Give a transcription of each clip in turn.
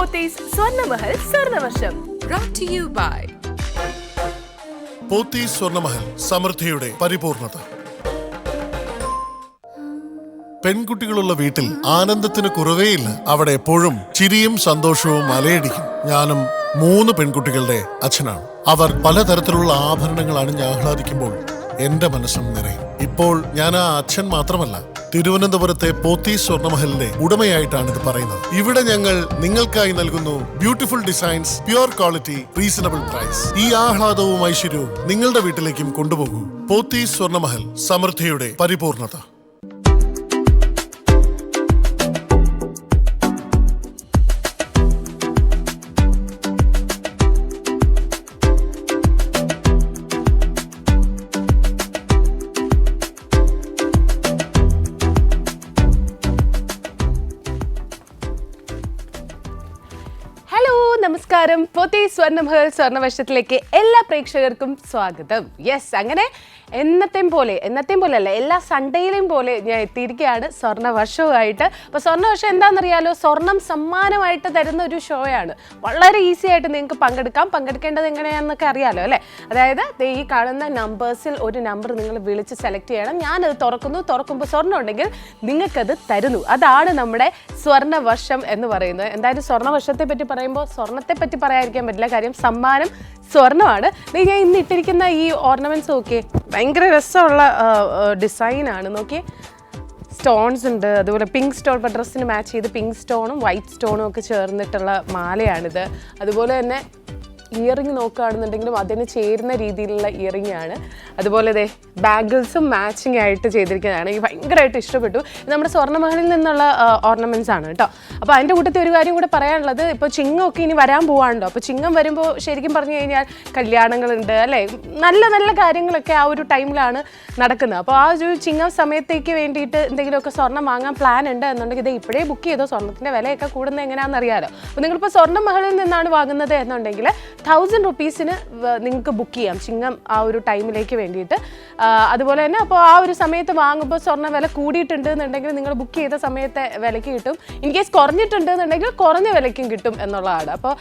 Pothys Swarnamahal സ്വർണ്ണവർഷം brought to you by Pothys Swarnamahal, സമൃദ്ധിയുടെ പരിപൂർണത. പെൺകുട്ടികളുള്ള വീട്ടിൽ ആനന്ദത്തിന് കുറവേയില്ല. അവിടെ എപ്പോഴും ചിരിയും സന്തോഷവും അലയടിക്കും. ഞാനും 3 പെൺകുട്ടികളുടെ അച്ഛനാണ്. അവർ പലതരത്തിലുള്ള ആഭരണങ്ങൾ അണിഞ്ഞ് ആഹ്ലാദിക്കുമ്പോൾ എന്റെ മനസ്സും നിറയും. ഇപ്പോൾ ഞാൻ ആ അച്ഛൻ മാത്രമല്ല, തിരുവനന്തപുരത്തെ പോത്തീസ് സ്വർണ്ണമഹലിന്റെ ഉടമയായിട്ടാണ് ഇത് പറയുന്നത്. ഇവിടെ ഞങ്ങൾ നിങ്ങൾക്കായി നൽകുന്നു beautiful designs, pure quality, reasonable price. ഈ ആഹ്ലാദവും ഐശ്വര്യവും നിങ്ങളുടെ വീട്ടിലേക്കും കൊണ്ടുപോകൂ. പോത്തീസ് സ്വർണ്ണമഹൽ, സമൃദ്ധിയുടെ പരിപൂർണത. നമസ്കാരം. പോത്തീസ് സ്വർണ്ണമഹൽ സ്വർണ്ണവർഷത്തിലേക്ക് എല്ലാ പ്രേക്ഷകർക്കും സ്വാഗതം. യെസ്, അങ്ങനെ എന്നത്തെയും പോലെ അല്ല, എല്ലാ സൺഡേയിലെയും പോലെ ഞാൻ എത്തിയിരിക്കുകയാണ് സ്വർണ്ണവർഷവുമായിട്ട്. അപ്പോൾ സ്വർണ്ണവർഷം എന്താണെന്നറിയാലോ, സ്വർണം സമ്മാനമായിട്ട് തരുന്ന ഒരു ഷോയാണ്. വളരെ ഈസി ആയിട്ട് നിങ്ങൾക്ക് പങ്കെടുക്കേണ്ടത് എങ്ങനെയാണെന്നൊക്കെ അറിയാലോ അല്ലേ. അതായത് ഈ കാണുന്ന നമ്പേഴ്സിൽ ഒരു നമ്പർ നിങ്ങൾ വിളിച്ച് സെലക്ട് ചെയ്യണം. ഞാനത് തുറക്കുമ്പോൾ സ്വർണ്ണം ഉണ്ടെങ്കിൽ നിങ്ങൾക്കത് തരുന്നു. അതാണ് നമ്മുടെ സ്വർണ്ണവർഷം എന്ന് പറയുന്നത്. എന്തായാലും സ്വർണ്ണവർഷത്തെ പറ്റി പറയുമ്പോൾ സ്വർണ്ണത്തെ പറ്റി പറയാതിരിക്കാൻ പറ്റില്ല, കാര്യം സമ്മാനം സ്വർണ്ണമാണ്. ഞാൻ ഇന്ന് ഇട്ടിരിക്കുന്ന ഈ ഓർണമെന്റ്സ് നോക്കിയേ, ഭയങ്കര രസമുള്ള ഡിസൈനാണ്. നോക്കിയേ, സ്റ്റോൺസ് ഉണ്ട്, അതുപോലെ പിങ്ക് സ്റ്റോൺ, ഇപ്പോൾ ഡ്രസ്സിന് മാച്ച് ചെയ്ത് പിങ്ക് സ്റ്റോണും വൈറ്റ് സ്റ്റോണും ഒക്കെ ചേർന്നിട്ടുള്ള മാലയാണിത്. അതുപോലെ തന്നെ ഇയറിങ് നോക്കുകയാണെന്നുണ്ടെങ്കിലും അതിന് ചേരുന്ന രീതിയിലുള്ള ഇയറിംഗ് ആണ്. അതുപോലെ ദേ ബാംഗിൾസും മാച്ചിങ് ആയിട്ട് ചെയ്തിരിക്കുന്നതാണ്. എനിക്ക് ഭയങ്കരമായിട്ട് ഇഷ്ടപ്പെട്ടു. നമ്മുടെ സ്വർണ്ണമഹലിൽ നിന്നുള്ള ഓർണമെൻറ്റ്സ് ആണ് കേട്ടോ. അപ്പോൾ അതിൻ്റെ കൂട്ടത്തിൽ ഒരു കാര്യം കൂടെ പറയാനുള്ളത്, ഇപ്പോൾ ചിങ്ങമൊക്കെ ഇനി വരാൻ പോകാനുണ്ടോ. അപ്പോൾ ചിങ്ങം വരുമ്പോൾ ശരിക്കും പറഞ്ഞു കഴിഞ്ഞാൽ കല്യാണങ്ങളുണ്ട് അല്ലേ, നല്ല നല്ല കാര്യങ്ങളൊക്കെ ആ ഒരു ടൈമിലാണ് നടക്കുന്നത്. അപ്പോൾ ആ ഒരു ചിങ്ങം സമയത്തേക്ക് വേണ്ടിയിട്ട് എന്തെങ്കിലുമൊക്കെ സ്വർണ്ണം വാങ്ങാൻ പ്ലാൻ ഉണ്ട് എന്നുണ്ടെങ്കിൽ ഇത് ഇപ്പോഴേ ബുക്ക് ചെയ്തോ. സ്വർണ്ണത്തിൻ്റെ വിലയൊക്കെ കൂടുന്നത് എങ്ങനെയാണെന്ന് അറിയാമല്ലോ. അപ്പോൾ നിങ്ങളിപ്പോൾ സ്വർണ്ണമഹലിൽ നിന്നാണ് വാങ്ങുന്നത് എന്നുണ്ടെങ്കിൽ 1000 rupeesന് നിങ്ങൾക്ക് ബുക്ക് ചെയ്യാം ചിങ്ങം ആ ഒരു ടൈമിലേക്ക് വേണ്ടിയിട്ട്. അതുപോലെ തന്നെ അപ്പോൾ ആ ഒരു സമയത്ത് വാങ്ങുമ്പോൾ സ്വർണ്ണ വില കൂടിയിട്ടുണ്ട് എന്നുണ്ടെങ്കിൽ നിങ്ങൾ ബുക്ക് ചെയ്ത സമയത്തെ വിലയ്ക്ക് കിട്ടും. ഇൻ കേസ് കുറഞ്ഞിട്ടുണ്ട് എന്നുണ്ടെങ്കിൽ കുറഞ്ഞ വിലയ്ക്കും കിട്ടും എന്നുള്ളതാണ്. അപ്പോൾ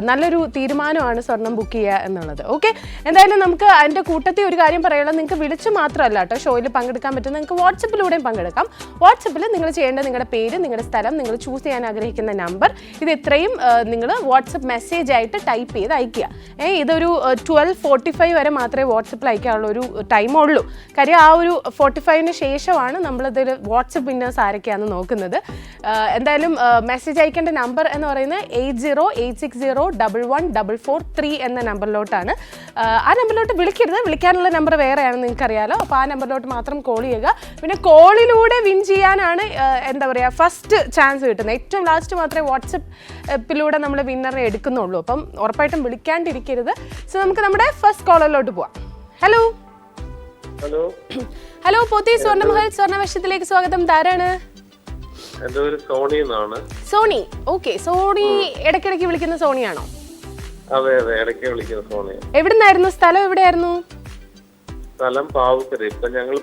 നല്ലൊരു തീരുമാനമാണ് സ്വർണ്ണം ബുക്ക് ചെയ്യുക എന്നുള്ളത്. ഓക്കെ, എന്തായാലും നമുക്ക് അതിൻ്റെ കൂട്ടത്തിൽ ഒരു കാര്യം പറയുള്ളത്, നിങ്ങൾക്ക് വിളിച്ച് മാത്രമല്ല കേട്ടോ ഷോയിൽ പങ്കെടുക്കാൻ പറ്റും, നിങ്ങൾക്ക് വാട്സപ്പിലൂടെയും പങ്കെടുക്കാം. വാട്സപ്പിൽ നിങ്ങൾ ചെയ്യേണ്ടത് നിങ്ങളുടെ പേര്, നിങ്ങളുടെ സ്ഥലം, നിങ്ങൾ ചൂസ് ചെയ്യാൻ ആഗ്രഹിക്കുന്ന നമ്പർ, ഇത് ഇത്രയും നിങ്ങൾ വാട്സപ്പ് മെസ്സേജ് ആയിട്ട് ടൈപ്പ് ചെയ്ത് അയക്കുക. ഇതൊരു 12:45 വരെ മാത്രമേ വാട്സപ്പിൽ അയക്കാനുള്ള ഒരു ടൈമുള്ളൂ. കാര്യം ആ ഒരു 45-ന് ശേഷമാണ് നമ്മളിതൊരു വാട്സപ്പ് വിന്നേഴ്സ് ആരൊക്കെയാണെന്ന് നോക്കുന്നത്. എന്തായാലും മെസ്സേജ് അയക്കേണ്ട നമ്പർ എന്ന് പറയുന്നത് 8086011443 എന്ന നമ്പറിലോട്ടാണ്. ആ നമ്പറിലോട്ട് വിളിക്കരുത്, വിളിക്കാനുള്ള നമ്പർ വേറെയാണെന്ന് നിങ്ങൾക്കറിയാലോ. അപ്പോൾ ആ നമ്പറിലോട്ട് മാത്രം കോൾ ചെയ്യുക. പിന്നെ കോളിലൂടെ വിൻ ചെയ്യാനാണ് എന്താ പറയുക ഫസ്റ്റ് ചാൻസ് കിട്ടുന്നത്. ഏറ്റവും ലാസ്റ്റ് മാത്രമേ വാട്സപ്പിലൂടെ നമ്മൾ വിന്നറിനെ എടുക്കുന്നുള്ളൂ. അപ്പം ഉറപ്പായിട്ടും വിളിക്കാണ്ടിരിക്കരുത്. സോ നമുക്ക് നമ്മുടെ ഫസ്റ്റ് കോളറിലോട്ട് പോവാം. ഹലോ ഹലോ, പോത്തീസ് സ്വർണ്ണമഹൽ സ്വർണ്ണവർഷത്തിലേക്ക് സ്വാഗതം. ധാരാണ്? സോണി. ഓക്കെ, സോണി ഇടയ്ക്കിടയ്ക്ക് വിളിക്കുന്ന സോണിയാണോ? അതെ, ഇടയ്ക്ക് വിളിക്കുന്ന സോണി. എവിടുന്നായിരുന്നു? സ്ഥലം എവിടെയായിരുന്നു? സ്ഥലം പാവക്കര. ഇപ്പൊ ഞങ്ങൾ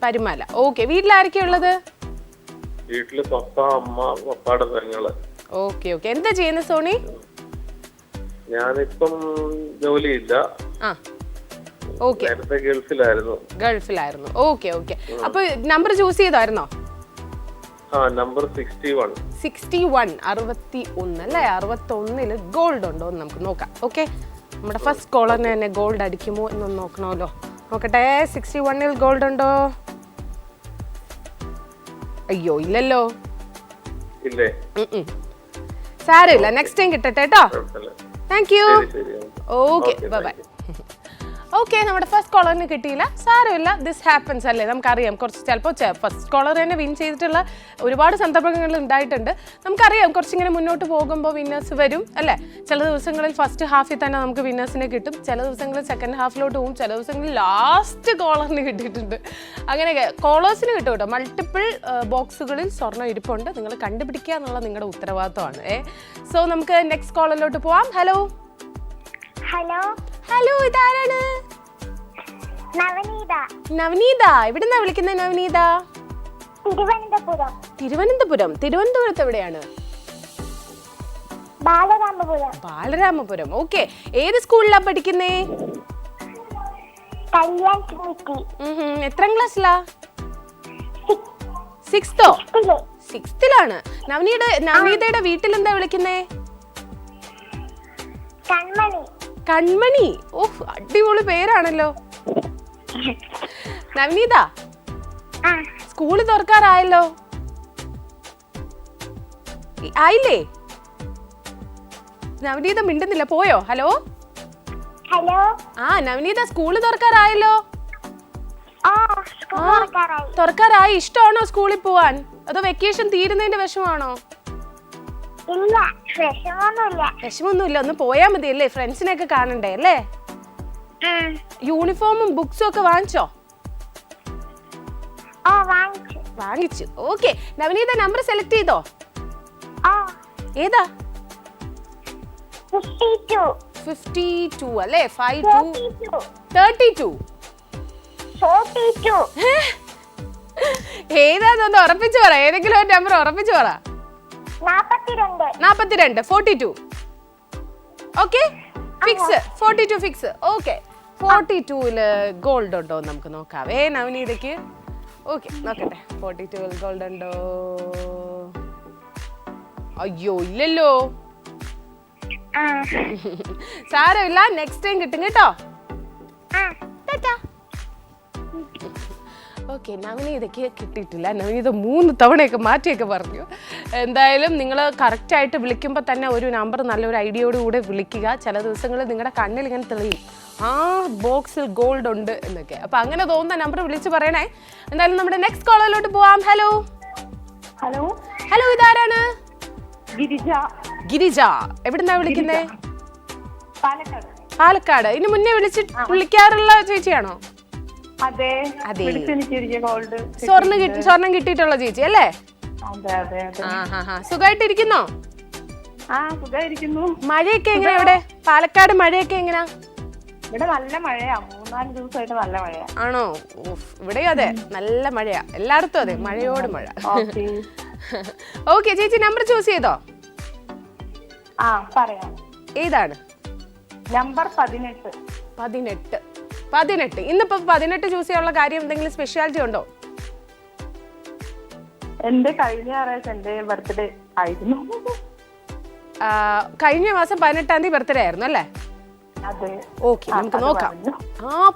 പരുമല. ഓക്കെ, വീട്ടിലാരൊക്കെയാ ഉള്ളത്? വീട്ടില് പപ്പ, അമ്മ, പപ്പാടെ പെങ്ങള്. ഓക്കെ, എന്താ ചെയ്യുന്നത് സോണി? ഞാനിപ്പം ജോലിയില്ല. നേരത്തെ ഗൾഫിലായിരുന്നു. ഓക്കെ. അപ്പൊ നമ്പർ ചൂസ് ചെയ്തായിരുന്നോ? നമ്പർ 61 അല്ലേ? 61-ൽ ഗോൾഡ് ഉണ്ടോ എന്ന് നമുക്ക് നോക്കാം. ഓക്കെ, നമ്മുടെ ഫസ്റ്റ് കോളറിന് തന്നെ ഗോൾഡ് അടിക്കുമോ എന്നൊന്ന് നോക്കണമല്ലോ. നോക്കട്ടെ, 61-ൽ ഗോൾഡ് ഉണ്ടോ? അയ്യോ, ഇല്ലല്ലോ. സാരമില്ല, നെക്സ്റ്റ് ടൈം കിട്ടട്ടെ കേട്ടോ. Thank you. Okay, bye. Okay, നമ്മുടെ ഫസ്റ്റ് കോളറിന് കിട്ടിയില്ല, സാരമില്ല, ദിസ് ഹാപ്പൻസ് അല്ലേ. നമുക്കറിയാം കുറച്ച് ചിലപ്പോൾ ഫസ്റ്റ് കോളർ തന്നെ വിൻ ചെയ്തിട്ടുള്ള ഒരുപാട് സന്ദർഭങ്ങൾ ഉണ്ടായിട്ടുണ്ട്. നമുക്കറിയാം കുറച്ചിങ്ങനെ മുന്നോട്ട് പോകുമ്പോൾ വിന്നേഴ്സ് വരും അല്ലേ. ചില ദിവസങ്ങളിൽ ഫസ്റ്റ് ഹാഫിൽ തന്നെ നമുക്ക് വിന്നേഴ്സിനെ കിട്ടും, ചില ദിവസങ്ങളിൽ സെക്കൻഡ് ഹാഫിലോട്ട് പോകും, ചില ദിവസങ്ങളിൽ ലാസ്റ്റ് കോളറിന് കിട്ടിയിട്ടുണ്ട്. അങ്ങനെ കോളേഴ്സിന് കിട്ടും കേട്ടോ. മൾട്ടിപ്പിൾ ബോക്സുകളിൽ സ്വർണ്ണം ഇരിപ്പുണ്ട്, നിങ്ങൾ കണ്ടുപിടിക്കുക എന്നുള്ള നിങ്ങളുടെ ഉത്തരവാദിത്തമാണ്. സോ നമുക്ക് നെക്സ്റ്റ് കോളറിലോട്ട് പോവാം. ഹലോ ഹലോ, ഇതാരാണ്? നവനീത. എവിടുന്നാ വിളിക്കുന്നത് നവനീത? തിരുവനന്തപുരത്ത് എവിടെയാണ്? ബാലരാമപുരം. ബാലരാമപുരം. ഓക്കെ, ഏത് സ്കൂളിലാ പഠിക്കുന്നേ? കല്യാൺ ട്രിനിറ്റി. എത്രാം ക്ലാസ്സിലാ? 6th. 6th നവനീതയുടെ വീട്ടിൽ എന്താ വിളിക്കുന്നേ? കൺമണി. കൺമണി. ഓഹ്, അടിപൊളി പേരാണല്ലോ. നവനീത, സ്കൂള് തുറക്കാറായല്ലോ. ആയില്ലേ? നവനീത മിണ്ടുന്നില്ല, പോയോ? Hello hello. നവനീത, സ്കൂള് തുറക്കാറായല്ലോ. തുറക്കാറായി. തുറക്കാറായി. ഇഷ്ടമാണോ സ്കൂളിൽ പോവാൻ? അതോ വെക്കേഷൻ തീരുന്നതിന്റെ വിഷമാണോ? ഇല്ല, വിഷമൊന്നുമില്ല, ഒന്ന് പോയാ മതി അല്ലേ, ഫ്രണ്ട്സിനെയൊക്കെ കാണണ്ടേ അല്ലേ? യൂണിഫോമും ബുക്സും ഒക്കെ വാങ്ങിച്ചോ? വാങ്ങിച്ചു. ഓക്കെ, നവനീത നമ്പർ സെലക്ട് ചെയ്തോ? ഏതാ? 52 അല്ലേ? 52 32 ഏതാന്ന് ഉറപ്പിച്ചു പറ. ഏതെങ്കിലും ഒരു നമ്പർ ഉറപ്പിച്ചു പറ. 42 42. Okay, fix. 42 ഫിക്സ്. ഓക്കെ, 42-ല് ഗോൾഡ് ഉണ്ടോ നമുക്ക് നോക്കാവേ നവനീതയ്ക്ക്. ഓക്കെ, നോക്കട്ടെ. 42-ൽ ഗോൾഡ് ഉണ്ടോ? അയ്യോ, ഇല്ലല്ലോ. സാരമില്ല, നെക്സ്റ്റ് ടൈം കിട്ടും കേട്ടോ. ഓക്കെ, നവനീതയ്ക്ക് കിട്ടിയിട്ടില്ല. നവനീത 3 തവണയൊക്കെ മാറ്റിയൊക്കെ പറഞ്ഞു. എന്തായാലും നിങ്ങൾ കറക്റ്റായിട്ട് വിളിക്കുമ്പോൾ തന്നെ ഒരു നമ്പർ നല്ലൊരു ഐഡിയയോടുകൂടെ വിളിക്കുക. ചില ദിവസങ്ങളിൽ നിങ്ങളുടെ കണ്ണിൽ ഇങ്ങനെ തെളിയും, ആ ബോക്സിൽ ഗോൾഡ് ഉണ്ട് എന്നൊക്കെ. അപ്പം അങ്ങനെ തോന്നുന്ന നമ്പർ വിളിച്ച് പറയണേ. എന്തായാലും നമ്മുടെ നെക്സ്റ്റ് കോളിലോട്ട് പോവാം. ഹലോ ഹലോ ഹലോ, ഇതാരാണ്? ഗിരിജ. എവിടുന്നാ വിളിക്കുന്നേ? പാലക്കാട്. പാലക്കാട്. ഇതിന് മുന്നേ വിളിക്കാറുള്ള ചേച്ചിയാണോ? അതെ. സ്വർണം കിട്ടിയിട്ടുള്ള ചേച്ചി അല്ലേ? സുഖമായിട്ടിരിക്കുന്നോ? മഴയൊക്കെ എങ്ങനെയാ ഇവിടെ? പാലക്കാട് മഴയൊക്കെ എങ്ങനെയാ? ഇവിടെ നല്ല മഴയാ, 3-4 ദിവസമായിട്ട് നല്ല മഴയാ. ആണോ? ഇവിടെയും അതെ, നല്ല മഴയാ. എല്ലായിടത്തും അതെ, മഴയോട് മഴ. ഓക്കെ ചേച്ചി, നമ്പർ ചൂസ് ചെയ്തോ? പറയാം. ഏതാണ്? നമ്പർ 18. 18. ഇന്നിപ്പോ 18 ചൂസ് ചെയ്യാനുള്ള കാര്യം എന്തെങ്കിലും സ്പെഷ്യാലിറ്റി ഉണ്ടോ? എന്റെ കഴിഞ്ഞ ഞായറാഴ്ച എന്റെ ബർത്ത്ഡേ ആയിരുന്നു. കഴിഞ്ഞ മാസം 18-ാം തീയതി ബർത്ത്ഡേ ആയിരുന്നു അല്ലേ? അതെ. ഓക്കെ, നമുക്ക് നോക്കാം.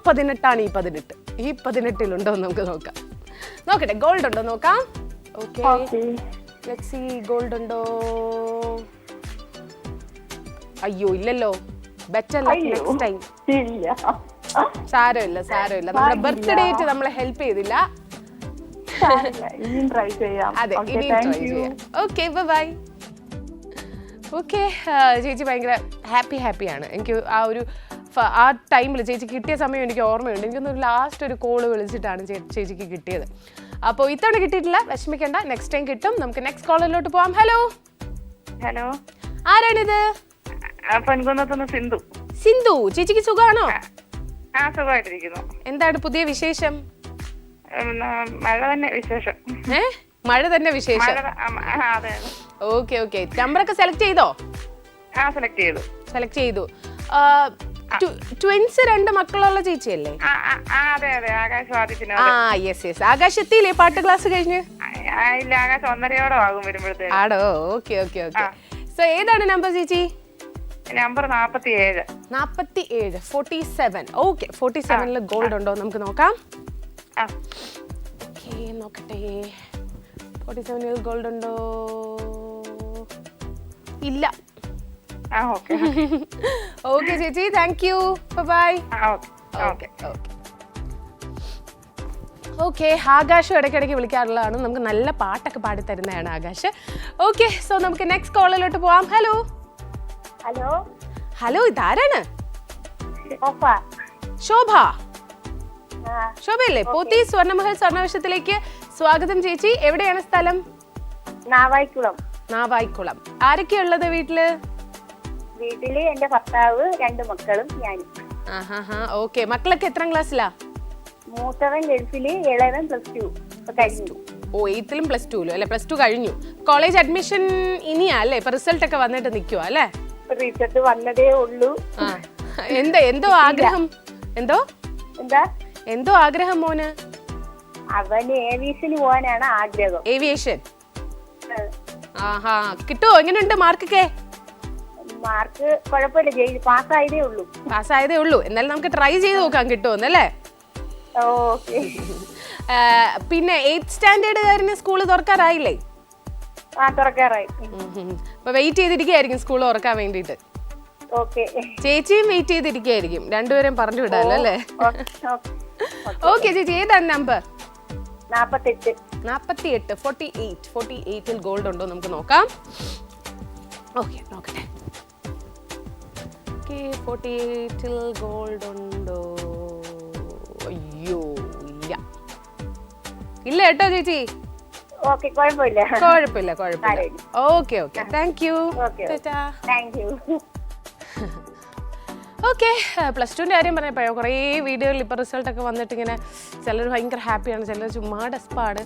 18-ആണ് ഈ 18. ഈ 18-ലുണ്ടോ നമുക്ക് നോക്കാം. നോക്കട്ടെ, ഗോൾഡ് ഉണ്ടോ നോക്കാം. ഓക്കെ, ലെറ്റ്സ് സീ, ഗോൾഡ് ഉണ്ടോ? അയ്യോ, ഇല്ലല്ലോ. Better luck next time. സാരമില്ല. നമ്മുടെ ബർത്ത്ഡേ ഡേറ്റ് നമ്മളെ ഹെൽപ്പ് ചെയ്തില്ല. അതെ, ഇനിയും ട്രൈ ചെയ്യാം. Okay, bye. ഓക്കെ, ചേച്ചി ഭയങ്കര ഹാപ്പിയാണ്. എനിക്ക് ആ ടൈമിൽ ചേച്ചി കിട്ടിയ സമയം എനിക്ക് ഓർമ്മയുണ്ട്. എനിക്കൊന്നൊരു ലാസ്റ്റ് ഒരു കോള് വിളിച്ചിട്ടാണ് ചേച്ചിക്ക് കിട്ടിയത്. അപ്പോൾ ഇത്തവണ കിട്ടിയിട്ടില്ല, വിഷമിക്കണ്ട, നെക്സ്റ്റ് ടൈം കിട്ടും. നമുക്ക് നെക്സ്റ്റ് കോളിലോട്ട് പോവാം. ഹലോ ആരാണിത്? സിന്ധു. ചേച്ചിക്ക് സുഖമാണോ? സുഖമായിട്ടിരിക്കുന്നു. എന്താണ് പുതിയ വിശേഷം? മഴ തന്നെ വിശേഷം. മഴ തന്നെ വിശേഷം. ഓക്കെ, നമ്പറൊക്കെ സെലക്ട് ചെയ്തോ? സെലക്ട് ചെയ്തു. ട്വിൻസ് 2 മക്കളുള്ള ചേച്ചിയല്ലേ? യെസ്. ആകാശ് എത്തിയില്ലേ പാട്ട് ക്ലാസ് കഴിഞ്ഞ്? ആടോ? ഓക്കെ. സോ ഏതാണ് നമ്പർ ചേച്ചി? നമ്പർ 47. 47. ഓക്കെ, 47-ല് ഗോൾഡ് ഉണ്ടോ നമുക്ക് നോക്കാം. നോക്കട്ടെ, 47-ൽ ഗോൾഡ് ഉണ്ടോ? ഇല്ല. ഓക്കെ ചേച്ചി, താങ്ക് യു, ബൈ. ഓക്കെ, ആകാശം ഇടയ്ക്കിടയ്ക്ക് വിളിക്കാറുള്ളതാണ്. നമുക്ക് നല്ല പാട്ടൊക്കെ പാടി തരുന്നതാണ് ആകാശ്. ഓക്കെ, സോ നമുക്ക് നെക്സ്റ്റ് കോളിലോട്ട് പോവാം. ഹലോ, ഇതാരാണ്? ശോഭയല്ലേ? പോത്തി സ്വർണ്ണമഹൽ സ്വർണ്ണവശത്തിലേക്ക് സ്വാഗതം ചേച്ചി. എവിടെയാണ് സ്ഥലം? നാവായിക്കുളം. ആരൊക്കെയുള്ളത് വീട്ടില്? എന്റെ ഭർത്താവ്, 2 മക്കളും ഞാനും. ഓക്കെ, മക്കളൊക്കെ എത്രാം ക്ലാസ്സിലാ? മൂത്തവൻ ഗൾഫില്, ഇളയവൻ +2 കഴിഞ്ഞു. ഓ 8ലും +2ലും അല്ലെ? +2 കഴിഞ്ഞു. കോളേജ് അഡ്മിഷൻ ഇനിയാ അല്ലേ? ഇപ്പൊ റിസൾട്ട് ഒക്കെ വന്നിട്ട് നിൽക്കുവാ അല്ലേ? റിസൾട്ട് വന്നതേ ഉള്ളൂ. എന്തോ ആഗ്രഹം? എന്തോ ആഗ്രഹം മോന്? അവന് ഏവിയേഷന് പോകാനാണ് ആഗ്രഹം. ഏവിയേഷൻ? ആഹാ, കിട്ടുമോ? എങ്ങനെയുണ്ട് മാർക്കൊക്കെ? മാർക്ക് കുഴപ്പമില്ല, പാസ്സായതേ ഉള്ളൂ. എന്നാലും നമുക്ക് ട്രൈ ചെയ്ത് നോക്കാം കിട്ടുമെന്നല്ലേ? ഓക്കെ. പിന്നെ 8th സ്റ്റാൻഡേർഡുകാരന് സ്കൂള് തുറക്കാറായില്ലേ? തുറക്കാറായി. അപ്പൊ വെയിറ്റ് ചെയ്തിരിക്കുകയായിരിക്കും സ്കൂൾ തുറക്കാൻ വേണ്ടിട്ട്. ചേച്ചിയും വെയിറ്റ് ചെയ്തിരിക്കുകയായിരിക്കും. രണ്ടുപേരും പറഞ്ഞു വിടാലോ അല്ലേ? ഓക്കെ ചേച്ചി, ഏതാണ് നമ്പർ? 48. 48ൽ ഗോൾഡ് ഉണ്ടോ നമുക്ക് നോക്കാം. ഓക്കെ, നോക്കട്ടെ. 48ൽ ഗോൾഡ് ഉണ്ടോ? അയ്യോ ഇല്ല കേട്ടോ ചേച്ചി. കുഴപ്പമില്ല. Okay, thank you. ഓക്കെ, +2ന്റെ കാര്യം പറഞ്ഞപ്പോഴോ കുറേ വീഡിയോയിൽ ഇപ്പോൾ റിസൾട്ടൊക്കെ വന്നിട്ട് ഇങ്ങനെ ചിലർ ഭയങ്കര ഹാപ്പിയാണ്, ചിലർ ചുമ്മാ ഡെസ്പാണ്,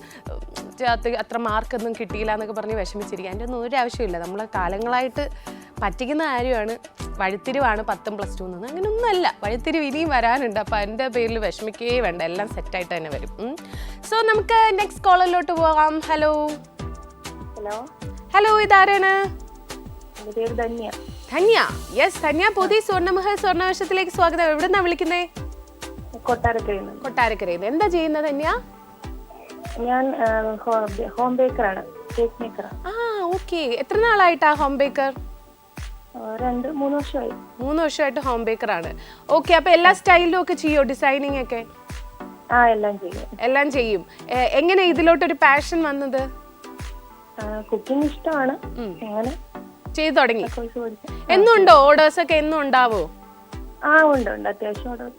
അത്ര മാർക്കൊന്നും കിട്ടിയില്ല എന്നൊക്കെ പറഞ്ഞ് വിഷമിച്ചിരിക്കുക. അതിൻ്റെ ഒന്നും ഒരു ആവശ്യമില്ല. നമ്മൾ കാലങ്ങളായിട്ട് പറ്റിക്കുന്ന കാര്യമാണ്. വഴിത്തിരിവാണ് 10ഉം +2 എന്ന്. അങ്ങനെയൊന്നുമല്ല, വഴിത്തിരിവ് ഇനിയും വരാനുണ്ട്. അപ്പോൾ അതിൻ്റെ പേരിൽ വിഷമിക്കേ വേണ്ട, എല്ലാം സെറ്റായിട്ട് തന്നെ വരും. സോ നമുക്ക് നെക്സ്റ്റ് കോളിലോട്ട് പോകാം. ഹലോ, ഇതാരാണ്? ധന്യ. യെസ് ധന്യ, പുതിയ സ്വർണ്ണമഹൽ സ്വർണ്ണവർഷത്തിലേക്ക് സ്വാഗതം. എവിടുന്നാ വിളിക്കുന്നേ? കൊട്ടാരക്കരയിൽ. എന്താ ചെയ്യുന്നത് ധന്യ? ഞാൻ ഹോം ബേക്കറാണ്, കേക്ക് മേക്കറാണ്. ഓക്കെ. എത്ര നാളായിട്ടാ ഹോം ബേക്കർ? 2-3 വർഷമായി. 3 വർഷമായിട്ട് ഹോം ബേക്കറാണ്. ഓക്കെ, അപ്പൊ എല്ലാ സ്റ്റൈലിലും ഒക്കെ ചെയ്യോ? ഡിസൈനിങ് ഒക്കെ? എല്ലാം ചെയ്യും. എങ്ങനെ ഇതിലോട്ടൊരു പാഷൻ വന്നത്? കുക്കിംഗ് ഇഷ്ടമാണ്, അങ്ങനെ ചെയ്തു തുടങ്ങി. എന്നുണ്ടോ ഓർഡേഴ്സ് ഒക്കെ? എന്നും ഉണ്ടാവോ? ഉണ്ട്, അത്യാവശ്യം ഓർഡേഴ്സ്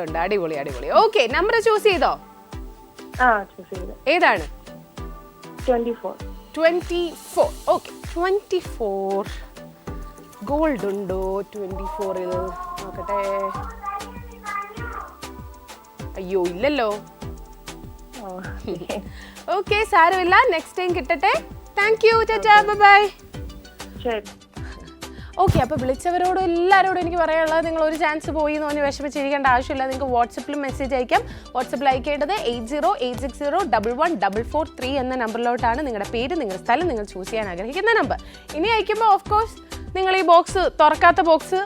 ഉണ്ട്. അടിപൊളി. ഓക്കെ, നമ്പർ ചൂസ് ചെയ്തോ? ഏതാണ്? 24. ഓക്കെ, 24 ഗോൾഡ് ഉണ്ടോ? 24ൽ നോക്കട്ടെ. അയ്യോ ഇല്ലല്ലോ. ഓക്കെ, സാരമില്ല, നെക്സ്റ്റ് ടൈം കിട്ടട്ടെ. താങ്ക് യു, ചാച്ചാ, ബൈ. ഓക്കെ, അപ്പോൾ വിളിച്ചവരോടും എല്ലാവരോടും എനിക്ക് പറയാനുള്ളത്, നിങ്ങൾ ഒരു ചാൻസ് പോയി എന്ന് പറഞ്ഞ് വിഷമിച്ചിരിക്കേണ്ട ആവശ്യമില്ല. നിങ്ങൾക്ക് വാട്സപ്പിലും മെസ്സേജ് അയക്കാം. വാട്സപ്പിൽ അയക്കേണ്ടത് 8086014443 എന്ന നമ്പറിലോട്ടാണ്. നിങ്ങളുടെ പേര്, നിങ്ങളുടെ സ്ഥലം, നിങ്ങൾ ചൂസ് ചെയ്യാൻ ആഗ്രഹിക്കുന്ന നമ്പർ. ഇനി അയക്കുമ്പോൾ ഓഫ് കോഴ്സ് നിങ്ങൾ ഈ ബോക്സ് തുറക്കാത്ത ബോക്സ്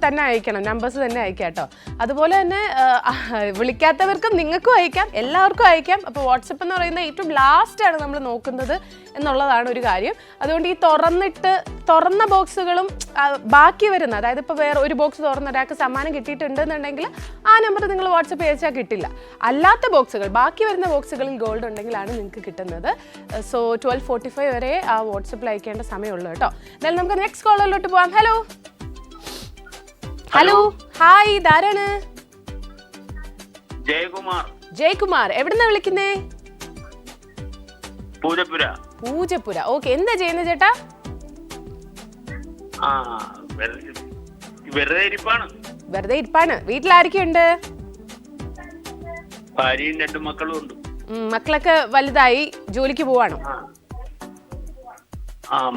തന്നെ അയക്കണം, നമ്പേഴ്സ് തന്നെ അയക്കാം കേട്ടോ. അതുപോലെ തന്നെ വിളിക്കാത്തവർക്കും നിങ്ങൾക്കും അയക്കാം, എല്ലാവർക്കും അയക്കാം. അപ്പോൾ വാട്സപ്പ് എന്ന് പറയുന്നത് ഏറ്റവും ലാസ്റ്റാണ് നമ്മൾ നോക്കുന്നത് എന്നുള്ളതാണ് ഒരു കാര്യം. അതുകൊണ്ട് ഈ തുറന്ന ബോക്സുകളും ബാക്കി വരുന്ന, അതായത് ഇപ്പോൾ വേറെ ഒരു ബോക്സ് തുറന്ന ഒരാൾക്ക് സമ്മാനം കിട്ടിയിട്ടുണ്ടെന്നുണ്ടെങ്കിൽ ആ നമ്പർ നിങ്ങൾ വാട്സപ്പ് അയച്ചാൽ കിട്ടില്ല. അല്ലാത്ത ബോക്സുകൾ, ബാക്കി വരുന്ന ബോക്സുകളിൽ ഗോൾഡ് ഉണ്ടെങ്കിലാണ് നിങ്ങൾക്ക് കിട്ടുന്നത്. സോ 12:45 വരെ ആ വാട്സപ്പിൽ അയക്കേണ്ട സമയമുള്ളൂ കേട്ടോ. എന്നാലും നമുക്ക് നെക്സ്റ്റ് കോളിലോട്ട് പോവാം. ഹലോ, ഹായ്, ഇതാരാണ്? ജയകുമാർ. എവിടുന്നാ വിളിക്കുന്നേ? പൂജപ്പുര. ഓക്കെ, എന്താ ചെയ്യുന്നത് ചേട്ടാ? വെറുതെ ഇരിപ്പാണ്. വീട്ടിലാരൊക്കെയുണ്ട്? ഭാര്യയും 2 മക്കളും ഉണ്ട്. മക്കളൊക്കെ വലുതായി, ജോലിക്ക് പോവാണോ?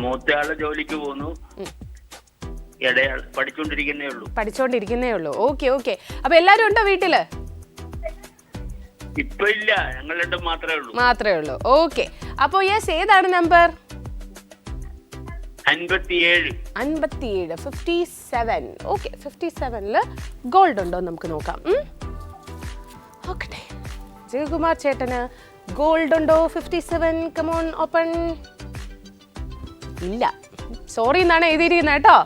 മൂത്തയാള് ജോലിക്ക് പോകുന്നു, ഇടയാൾ പഠിച്ചോണ്ടിരിക്കുന്നേ ഉള്ളൂ. ഓക്കെ. അപ്പൊ എല്ലാരും ഉണ്ടോ വീട്ടില്? ഇപ്പൊ ഇല്ല, ഞങ്ങൾ 2 മാത്രമേ ഉള്ളൂ. ഓക്കെ, അപ്പൊ യെസ്, ഏതാണ് നമ്പർ? 57. 57. ഓക്കെ, 57ല് ഗോൾഡ് ഉണ്ടോ നമുക്ക് നോക്കാം. ഓക്കെ, ജയകുമാർ ചേട്ടന് ഗോൾഡ് ഉണ്ടോ? 57. Come on, open. ഇല്ല, സോറി എന്നാണ് എഴുതിയിരിക്കുന്നത് കേട്ടോ.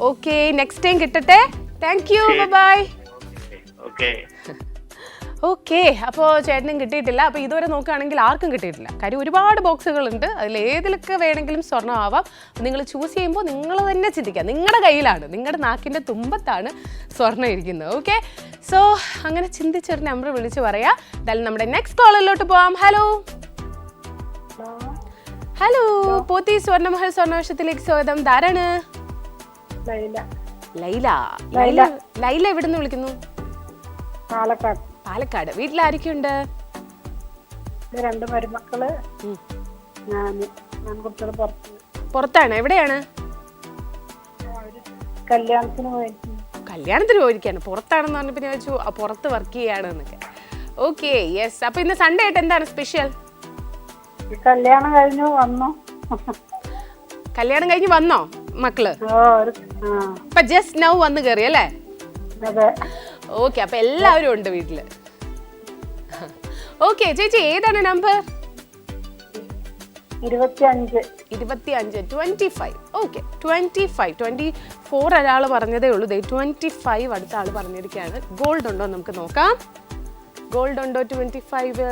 ഓക്കെ, നെക്സ്റ്റ് ടൈം കിട്ടട്ടെ. Thank you, bye. ഓക്കെ, അപ്പോൾ ചേട്ടനും കിട്ടിയിട്ടില്ല. അപ്പോൾ ഇതുവരെ നോക്കുകയാണെങ്കിൽ ആർക്കും കിട്ടിയിട്ടില്ല. കാര്യം ഒരുപാട് ബോക്സുകളുണ്ട്, അതിൽ ഏതിലൊക്കെ വേണമെങ്കിലും സ്വർണ്ണം ആവാം. നിങ്ങൾ ചൂസ് ചെയ്യുമ്പോൾ നിങ്ങൾ തന്നെ ചിന്തിക്കുക, നിങ്ങളുടെ കയ്യിലാണ്, നിങ്ങളുടെ നാക്കിൻ്റെ തുമ്പത്താണ് സ്വർണ്ണം ഇരിക്കുന്നത്. ഓക്കെ, സോ അങ്ങനെ ചിന്തിച്ചൊരു നമ്പർ വിളിച്ച് പറയാം. എന്തായാലും നമ്മുടെ നെക്സ്റ്റ് കോളിലോട്ട് പോവാം. ഹലോ, പോത്തി സ്വർണ്ണമഹൽ സ്വർണ്ണവർഷത്തിലേക്ക് സ്വാഗതം. ധാരാണ്? ലൈല. എവിടുന്ന് വിളിക്കുന്നു? പാലക്കാട്. വീട്ടിലാരൊക്കെയുണ്ട്? രണ്ട് മരുമക്കള്, ഞാൻ കുട്ടികൾ പുറത്താണ്. എവിടെയാണ്? കല്യാണത്തിന് പോയിട്ട്. കല്യാണത്തിന് പോയിരിക്കാണ്. പുറത്താണെന്ന് പറഞ്ഞപ്പോൾ ഞാൻ വെച്ചു പുറത്ത് വർക്ക് ചെയ്യാണ് എന്നൊക്കെ. Okay, yes. അപ്പൊ ഇന്ന് സൺഡേ ആയിട്ട് എന്താണ് സ്പെഷ്യൽ? കല്യാണം കഴിഞ്ഞു വന്നു. കല്യാണം കഴിഞ്ഞ് വന്നോ മക്കള്? ആ, അപ്പൊ ജസ്റ്റ് നൗ വന്ന് കയറി അല്ലേ? അതെ. ഓക്കെ, അപ്പൊ എല്ലാവരും ഉണ്ട് വീട്ടില്. ഓക്കെ ചേച്ചി, ഏതാണ് നമ്പർ? 25. 25. ഓക്കെ, 25. 24 ഒരാൾ പറഞ്ഞതേ ഉള്ളൂ. 25 അടുത്ത ആള് പറഞ്ഞിരിക്കുകയാണ്. ഗോൾഡ് ഉണ്ടോ നമുക്ക് നോക്കാം. ഗോൾഡ് ഉണ്ടോ 25?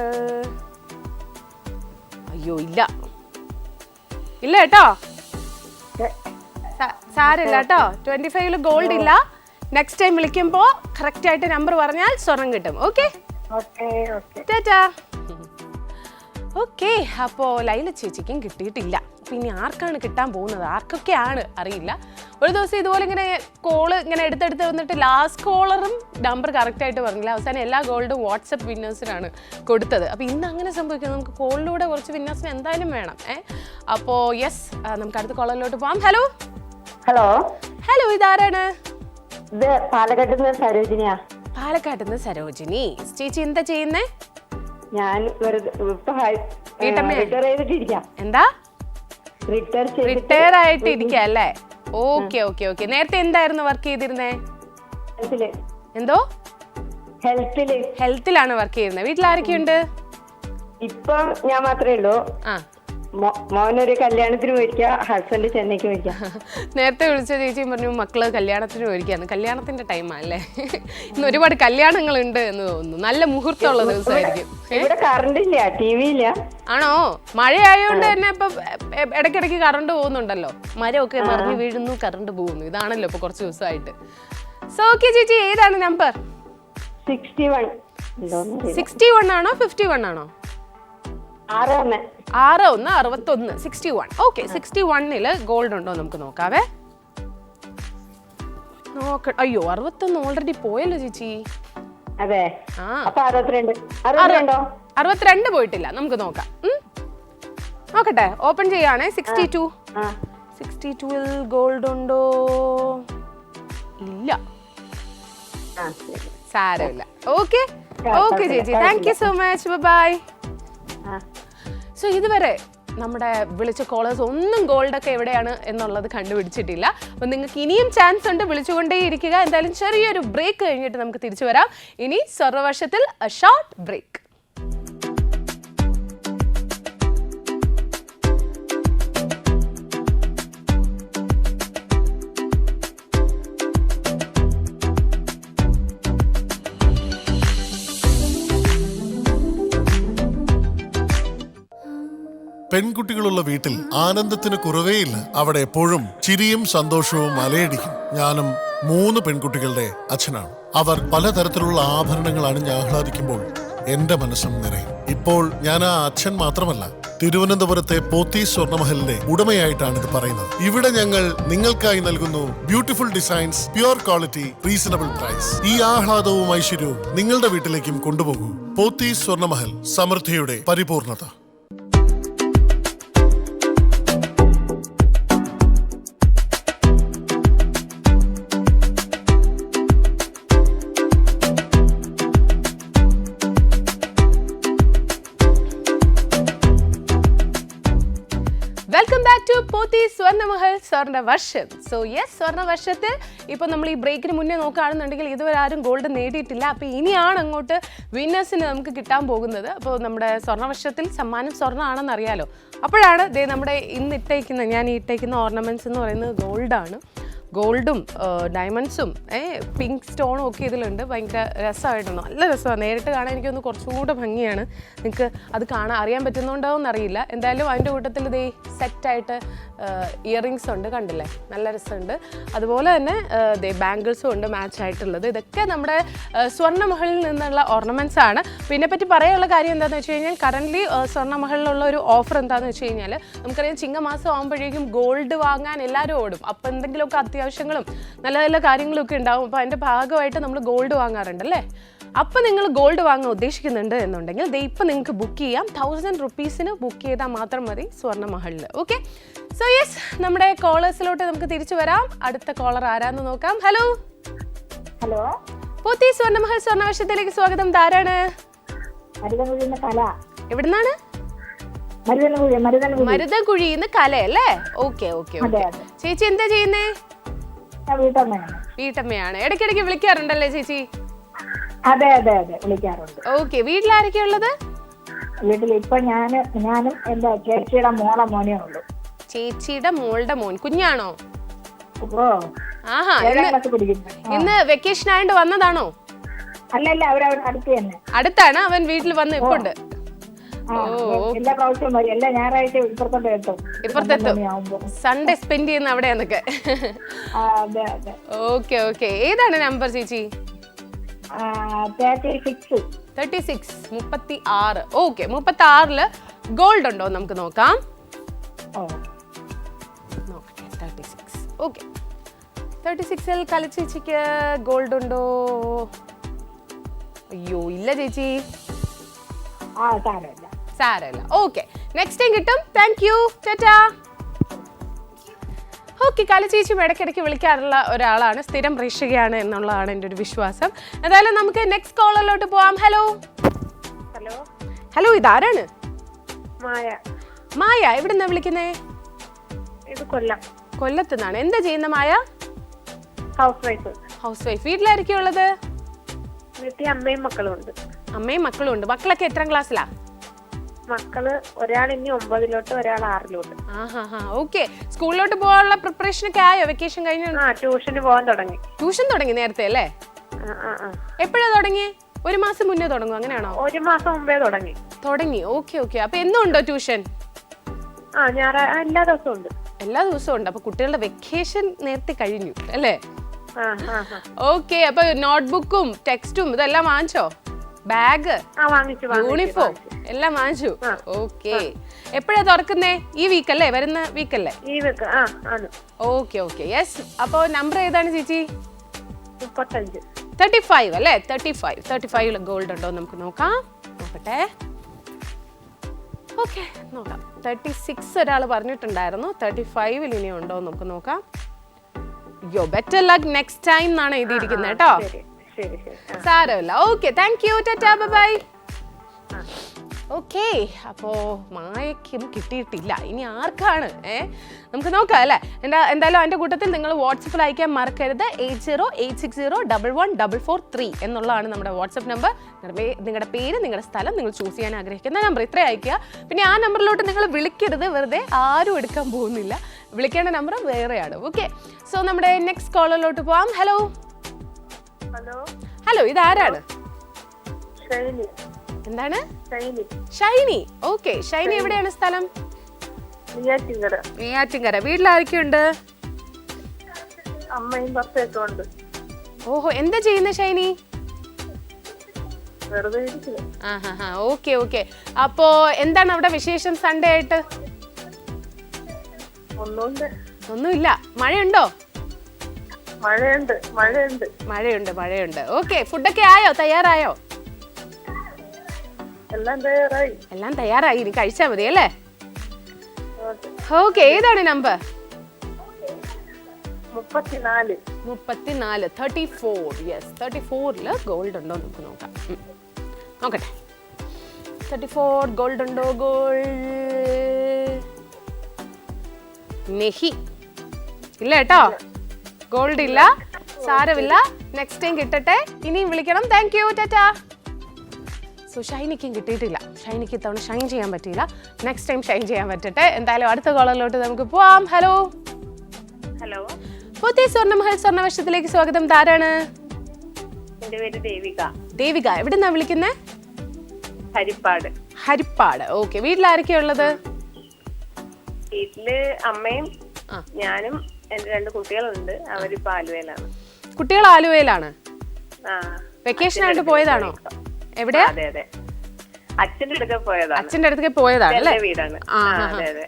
അയ്യോ, ഇല്ല കേട്ടോ. സാരമില്ല കേട്ടോ. 25 ഗോൾഡ് ഇല്ല. നെക്സ്റ്റ് ടൈം വിളിക്കുമ്പോ കറക്റ്റ് ആയിട്ട് നമ്പർ പറഞ്ഞാൽ സ്വർണം കിട്ടും. ഓക്കെ, ടാറ്റാ. ഓക്കെ, അപ്പോൾ ലൈല ചേച്ചിക്കും കിട്ടിയിട്ടില്ല. അപ്പം ഇനി ആർക്കാണ് കിട്ടാൻ പോകുന്നത്, ആർക്കൊക്കെയാണ് അറിയില്ല. ഒരു ദിവസം ഇതുപോലെ ഇങ്ങനെ കോള് ഇങ്ങനെ എടുത്തെടുത്ത് വന്നിട്ട് ലാസ്റ്റ് കോളറും നമ്പർ കറക്റ്റായിട്ട് പറഞ്ഞില്ല. അവസാനം എല്ലാ ഗോൾഡും വാട്സപ്പ് വിന്നേഴ്സിനാണ് കൊടുത്തത്. അപ്പോൾ ഇന്ന് അങ്ങനെ സംഭവിക്കുന്നത്. നമുക്ക് കോളിലൂടെ കുറച്ച് വിന്നേഴ്സിന് എന്തായാലും വേണം. അപ്പോൾ യെസ്, നമുക്ക് അടുത്ത കോളറിലോട്ട് പോകാം. ഹലോ ഹലോ, ഇതാരാണ്? ഇത് പാലക്കാട്ടിൽ നിന്ന് സരോജിനിയാ. പാലക്കാട്ടിൽ നിന്ന് സരോജിനി. ചേച്ചി എന്താ ചെയ്യുന്നേ? ഞാൻ എന്താ? റിട്ടയർ ആയിട്ട് ഇരിക്കുക അല്ലേ? Okay okay okay. നേരത്തെ എന്തായിരുന്നു വർക്ക് ചെയ്തിരുന്നേ? എന്തോ? ഹെൽത്തിലാണ് വർക്ക് ചെയ്യുന്നത്. വീട്ടിൽ ആരൊക്കെയുണ്ട്? ഇപ്പൊ ഞാൻ മാത്രമേ ഉള്ളൂ. മോനൊരു കല്യാണത്തിന് പോയിരിക്കുക, ഹസ്ബൻഡ് ചെന്നൈക്ക് പോയിരിക്കുക. നേരത്തെ വിളിച്ച ചേച്ചിയും പറഞ്ഞു മക്കള് കല്യാണത്തിന് പോയിരിക്കാന്ന്. കല്യാണത്തിന്റെ ടൈമല്ലേ? ഇന്ന് ഒരുപാട് കല്യാണങ്ങൾ ഉണ്ട് എന്ന് തോന്നുന്നു. നല്ല മുഹൂർത്തമുള്ള ദിവസമായിരിക്കും. ഇവിടെ കറണ്ട് ഇല്ല, ടി വി ഇല്ല. ആണോ? മഴ ആയതുകൊണ്ട് തന്നെ ഇപ്പൊ ഇടയ്ക്കിടയ്ക്ക് കറണ്ട് പോകുന്നുണ്ടല്ലോ. മരമൊക്കെ മറിഞ്ഞു വീഴുന്നു, കറണ്ട് പോകുന്നു. ഇതാണല്ലോ ഇപ്പൊ കുറച്ച് ദിവസമായിട്ട്. സോ ഓക്കെ ചേച്ചി, ഏതാണ് നമ്പർ? 61. 61 ആണോ 51 ആണോ? 61. 61. ഓക്കെ, 61 ഗോൾഡ് ഉണ്ടോ നമുക്ക് നോക്കാവേ. അയ്യോ, 61 ഓൾറെഡി പോയല്ലോ ചേച്ചി. അതെ. 62 പോയിട്ടില്ല. നമുക്ക് നോക്കാം. നോക്കട്ടെ, ഓപ്പൺ ചെയ്യാണേ. 62. 62 ഗോൾഡ് ഉണ്ടോ? ഇല്ല. സാരമില്ല. ഓക്കെ ഓക്കെ ചേച്ചി, thank you so much. Bye. So ഇതുവരെ നമ്മുടെ വിളിച്ച കോളേഴ്സ് ഒന്നും ഗോൾഡൊക്കെ എവിടെയാണ് എന്നുള്ളത് കണ്ടുപിടിച്ചിട്ടില്ല. അപ്പം നിങ്ങൾക്ക് ഇനിയും ചാൻസ് ഉണ്ട്, വിളിച്ചുകൊണ്ടേയിരിക്കുക. എന്തായാലും ചെറിയൊരു ബ്രേക്ക് കഴിഞ്ഞിട്ട് നമുക്ക് തിരിച്ചു വരാം. ഇനി സ്വർണ്ണവർഷത്തിൽ ഷോർട്ട് ബ്രേക്ക്. പെൺകുട്ടികളുള്ള വീട്ടിൽ ആനന്ദത്തിന് കുറവേയില്ല. അവിടെ എപ്പോഴും ചിരിയും സന്തോഷവും അലയടിക്കും. ഞാനും 3 പെൺകുട്ടികളുടെ അച്ഛനാണ്. അവർ പലതരത്തിലുള്ള ആഭരണങ്ങൾ അണിഞ്ഞ് ആഹ്ലാദിക്കുമ്പോൾ എന്റെ മനസ്സും നിറയും. ഇപ്പോൾ ഞാൻ ആ അച്ഛൻ മാത്രമല്ല, തിരുവനന്തപുരത്തെ പോത്തീസ് സ്വർണ്ണമഹലിന്റെ ഉടമയായിട്ടാണ് ഇത് പറയുന്നത്. ഇവിടെ ഞങ്ങൾ നിങ്ങൾക്കായി നൽകുന്നു beautiful designs, pure quality, reasonable price. ഈ ആഹ്ലാദവും ഐശ്വര്യവും നിങ്ങളുടെ വീട്ടിലേക്കും കൊണ്ടുപോകൂ. പോത്തീസ് സ്വർണ്ണമഹൽ, സമൃദ്ധിയുടെ പരിപൂർണത. Welcome back to Pothys Swarnamahal Swarnavarsham. So yes, സ്വർണ്ണവർഷത്തിൽ ഇപ്പോൾ നമ്മൾ ഈ ബ്രേക്കിന് മുന്നേ നോക്കുകയാണെന്നുണ്ടെങ്കിൽ ഇതുവരെ ആരും ഗോൾഡ് നേടിയിട്ടില്ല. അപ്പോൾ ഇനിയാണ് അങ്ങോട്ട് വിന്നേഴ്സിന് നമുക്ക് കിട്ടാൻ പോകുന്നത്. അപ്പോൾ നമ്മുടെ സ്വർണ്ണവർഷത്തിൽ സമ്മാനം സ്വർണ്ണമാണെന്ന് അറിയാലോ. അപ്പോഴാണ് നമ്മുടെ ഞാൻ ഈ ഇട്ടേക്കുന്ന ഓർണമെൻറ്റ്സ് എന്ന് പറയുന്നത് ഗോൾഡാണ്. ഗോൾഡും ഡയമണ്ട്സും പിങ്ക് സ്റ്റോണും ഒക്കെ ഇതിലുണ്ട്. ഭയങ്കര രസമായിട്ടുണ്ട്, നല്ല രസമാണ്. നേരിട്ട് കാണാൻ എനിക്കൊന്ന് കുറച്ചും കൂടെ ഭംഗിയാണ്. നിങ്ങൾക്ക് അത് അറിയാൻ പറ്റുന്നുണ്ടോയെന്ന് അറിയില്ല. എന്തായാലും അതിൻ്റെ കൂട്ടത്തിൽ ഇതേ സെറ്റായിട്ട് ഇയറിങ്സ് ഉണ്ട്, കണ്ടില്ലേ, നല്ല രസമുണ്ട്. അതുപോലെ തന്നെ ബാംഗിൾസും ഉണ്ട് മാച്ച് ആയിട്ടുള്ളത്. ഇതൊക്കെ നമ്മുടെ സ്വർണ്ണമഹലിൽ നിന്നുള്ള ഓർണമെൻറ്റ്സ് ആണ്. പിന്നെ പറ്റി പറയാനുള്ള കാര്യം എന്താണെന്ന് വെച്ച് കഴിഞ്ഞാൽ കറൻ്റ്ലി സ്വർണ്ണമഹലിലുള്ള ഒരു ഓഫർ എന്താണെന്ന് വെച്ച് കഴിഞ്ഞാൽ നമുക്കറിയാം ചിങ്ങമാസം ആകുമ്പോഴേക്കും ഗോൾഡ് വാങ്ങാൻ എല്ലാവരും ഓടും. അപ്പോൾ എന്തെങ്കിലുമൊക്കെ അത്യാവശ്യങ്ങളും നല്ല നല്ല കാര്യങ്ങളൊക്കെ ഉണ്ടാവും. അപ്പോൾ അതിൻ്റെ ഭാഗമായിട്ട് നമ്മൾ ഗോൾഡ് വാങ്ങാറുണ്ട് അല്ലേ. അപ്പം നിങ്ങൾ ഗോൾഡ് വാങ്ങാൻ ഉദ്ദേശിക്കുന്നുണ്ട് എന്നുണ്ടെങ്കിൽ ദേ ഇപ്പം നിങ്ങൾക്ക് ബുക്ക് ചെയ്യാം. 1000 റുപ്പീസിന് ബുക്ക് ചെയ്താൽ മാത്രം മതി സ്വർണ്ണ മഹലിൽ. ഓക്കെ, സോ യെസ്, നമ്മുടെ കോളേഴ്സിലോട്ട് നമുക്ക് തിരിച്ചു വരാം. അടുത്ത കോളർ ആരാന്ന് നോക്കാം. ഹലോ ഹലോ, പോത്തി സ്വർണ്ണമഹൽ സ്വർണ്ണവർഷത്തിലേക്ക് സ്വാഗതം. ധാരാണ് എവിടുന്നാണ്? മരുതൻകുഴിന്ന് കല അല്ലേ? Okay okay okay. ചേച്ചി എന്താ ചെയ്യുന്നേ? വീട്ടമ്മയാണ്. ഇടയ്ക്കിടയ്ക്ക് വിളിക്കാറുണ്ടല്ലേ ചേച്ചി? അതെ അതെ അതെ, വിളിക്കാറുണ്ട്. ഓക്കെ, വീട്ടിലാരൊക്കെയാ ഉള്ളത്? വീട്ടിൽ ഇപ്പൊ ഞാനും എന്റെ ചേച്ചിയുടെ മോനേ ഉള്ളൂ. ചേച്ചിയുടെ മോളുടെ മോൻ കുഞ്ഞാണോ? ഓ, ആഹാ, ഇന്ന് വെക്കേഷൻ ആയിട്ട് വന്നതാണോ? അല്ലല്ല, അവരവിടെ അടുത്ത് തന്നെ. അടുത്താണ്, അവൻ വീട്ടിൽ വന്ന് ഇപ്പുണ്ട്. എല്ലാ പ്രാവശ്യവും വരും, എല്ലാ ഞായറാഴ്ച ഇപ്പുറത്തെത്തും. സൺഡേ സ്പെൻഡ് ചെയ്യുന്ന അവിടെയാന്നൊക്കെ. അതെ അതെ. Okay okay. ഏതാണ് നമ്പർ ചേച്ചി? 36. 36. ഓക്കെ, 36 ഗോൾഡ് ഉണ്ടോ നമുക്ക് നോക്കാം. നോക്കട്ടെ. 36. ഓക്കെ, 36 കലച്ചേച്ചിക്ക് ഗോൾഡ് ഉണ്ടോ? അയ്യോ ഇല്ല ചേച്ചി. സാരമില്ല. ഓക്കെ, നെക്സ്റ്റ് ടൈം കിട്ടും. Thank you, Tata. ഓക്കെ, കലച്ചേച്ചി ഇടയ്ക്കിടയ്ക്ക് വിളിക്കാറുള്ള ഒരാളാണ്, സ്ഥിരം പ്രേക്ഷകയാണ് എന്നുള്ളതാണ് എൻ്റെ ഒരു വിശ്വാസം. എന്തായാലും നമുക്ക് നെക്സ്റ്റ് കോളറിലോട്ട് പോവാം. ഹലോ ഹലോ ഹലോ, ഇതാരാണ്? മായ. എവിടുന്നാ വിളിക്കുന്നേ? ഇത് കൊല്ലത്ത് നിന്നാണ്. എന്താ ചെയ്യുന്ന മായ? House wife. വീട്ടിലായിരിക്കും ഉള്ളത്? വീട്ടിൽ അമ്മയും മക്കളും ഉണ്ട്. അമ്മയും മക്കളും ഉണ്ട്. മക്കളൊക്കെ എത്രാം ക്ലാസ്സിലാ? മക്കള് ഒരാൾ ഇനി 9-ലോട്ട്, ഒരാൾ 6-ലോട്ട്. ഓക്കെ, സ്കൂളിലോട്ട് പോകാനുള്ള പ്രിപ്പറേഷൻ ഒക്കെ ആയോ? വെക്കേഷൻ കഴിഞ്ഞ ട്യൂഷന് പോകാൻ തുടങ്ങി. ട്യൂഷൻ തുടങ്ങി നേരത്തെ അല്ലേ? എപ്പോഴാ തുടങ്ങി? 1 മാസം മുന്നേ തുടങ്ങും, അങ്ങനെയാണോ? 1 മാസം മുമ്പേ തുടങ്ങി. Okay okay. അപ്പൊ എന്നും ഉണ്ടോ ട്യൂഷൻ? എല്ലാ ദിവസവും ഉണ്ട്. എല്ലാ ദിവസവും ഉണ്ട്. അപ്പൊ കുട്ടികളുടെ വെക്കേഷൻ നേരത്തെ കഴിഞ്ഞു അല്ലേ? ഓക്കെ, അപ്പൊ നോട്ട്ബുക്കും ടെക്സ്റ്റും ഇതെല്ലാം വാങ്ങിച്ചോ? ബാഗ്, യൂണിഫോം എല്ലാം വാങ്ങിച്ചു. ഓക്കെ, എപ്പോഴാ തുറക്കുന്നേ? ഈ വീക്കല്ലേ? വരുന്ന വീക്കല്ലേ? Okay okay. യെസ്, അപ്പൊ നമ്പർ ഏതാണ് ചേച്ചി? 35 അല്ലേ? 35 ഗോൾഡ് ഉണ്ടോ നമുക്ക് നോക്കാം. നോക്കട്ടെ. ഓക്കെ, നോക്കാം. 36 ഒരാൾ പറഞ്ഞിട്ടുണ്ടായിരുന്നു. 35 ഇനി ഉണ്ടോ നമുക്ക് നോക്കാം. യോ, ബെറ്റർ ലക്ക് നെക്സ്റ്റ് ടൈം എന്നാണ് എഴുതിയിരിക്കുന്നത് കേട്ടോ. സാരമില്ല. Okay, thank you, tata, bye. Okay, അപ്പോ മായക്കും കിട്ടിയിട്ടില്ല. ഇനി ആർക്കാണ്? നമുക്ക് നോക്കാം അല്ലേ? എന്തായാലും അതിന്റെ കൂട്ടത്തിൽ നിങ്ങൾ വാട്സപ്പിൽ അയക്കാൻ മറക്കരുത്. 8086011443 എന്നുള്ളതാണ് നമ്മുടെ വാട്സപ്പ് നമ്പർ. നിങ്ങളുടെ പേര്, നിങ്ങളുടെ സ്ഥലം, നിങ്ങൾ ചൂസ് ചെയ്യാൻ ആഗ്രഹിക്കുന്ന നമ്പർ ഇത്ര അയക്കുക. പിന്നെ ആ നമ്പറിലോട്ട് നിങ്ങൾ വിളിക്കരുത്, വെറുതെ ആരും എടുക്കാൻ പോകുന്നില്ല. വിളിക്കേണ്ട നമ്പർ വേറെയാണ്. ഓക്കെ, സോ നമ്മുടെ നെക്സ്റ്റ് കോളറിലോട്ട് പോവാം. ഹലോ ഹലോ, ഇതാരാണ്? എന്താണ്? ഷൈനി. ഓക്കെ, ഷൈനി എവിടെയാണ് സ്ഥലം? നെയ്യാറ്റിൻകര. വീട്ടിലാരൊക്കെയുണ്ട്? അമ്മയും പപ്പയൊക്കെ ഉണ്ട്. ഓഹോ, എന്താ ചെയ്യുന്ന ഷൈനി? Okay okay. അപ്പോ എന്താണ് അവിടെ വിശേഷം സൺഡേ ആയിട്ട്? ഒന്നുമില്ല. മഴയുണ്ടോ? മഴയുണ്ട്. ഓക്കെ, ഫുഡൊക്കെ ആയോ? തയ്യാറായോ? എല്ലാം തയ്യാറായി. ഇനി കഴിച്ചാൽ മതി അല്ലേ? ഓക്കെ, ഏതാണ് നമ്പർ? 34. 34. യെസ്, 34 ഗോൾഡ് ഉണ്ടോ നമുക്ക് നോക്കാം. നോക്കട്ടെ. 34 ഗോൾഡ് ഉണ്ടോ? നെഹി ഇല്ല കേട്ടോ, ഗോൾഡ് ഇല്ല. സാരമില്ല, നെക്സ്റ്റ് ടൈം കിട്ടട്ടെ. ഇനിയും വിളിക്കണം. Thank you, Tata. സോ ഷൈനിക്കും കിട്ടിയിട്ടില്ല. ഷൈനിക്ക് ഇത്തവണ ഷൈൻ ചെയ്യാൻ പറ്റിയില്ല. നെക്സ്റ്റ് ടൈം ഷൈൻ ചെയ്യാൻ പറ്റട്ടെ. എന്തായാലും അടുത്ത കോളറിലോട്ട് നമുക്ക് പോവാം. ഹലോ പോത്തി സ്വർണ്ണമഹൽ സ്വർണ്ണവർഷത്തിലേക്ക് സ്വാഗതം. ധാരാണ്? എന്റെ പേര് ദേവിക. എവിടുന്നാ വിളിക്കുന്നേ? ഹരിപ്പാട്. ഓക്കെ, വീട്ടിലാരൊക്കെയാ ഉള്ളത്? വീട്ടില് അമ്മയും ഞാനും എന്റെ 2 കുട്ടികളുണ്ട്. അവരിപ്പോ ആലുവയിലാണ്. കുട്ടികൾ ആലുവയിലാണ്? വെക്കേഷൻ ആയിട്ട് പോയതാണോ? എവിടെയാ? അതെ, അച്ഛന്റെ അടുത്തേക്ക് പോയതാണ് അല്ലേ?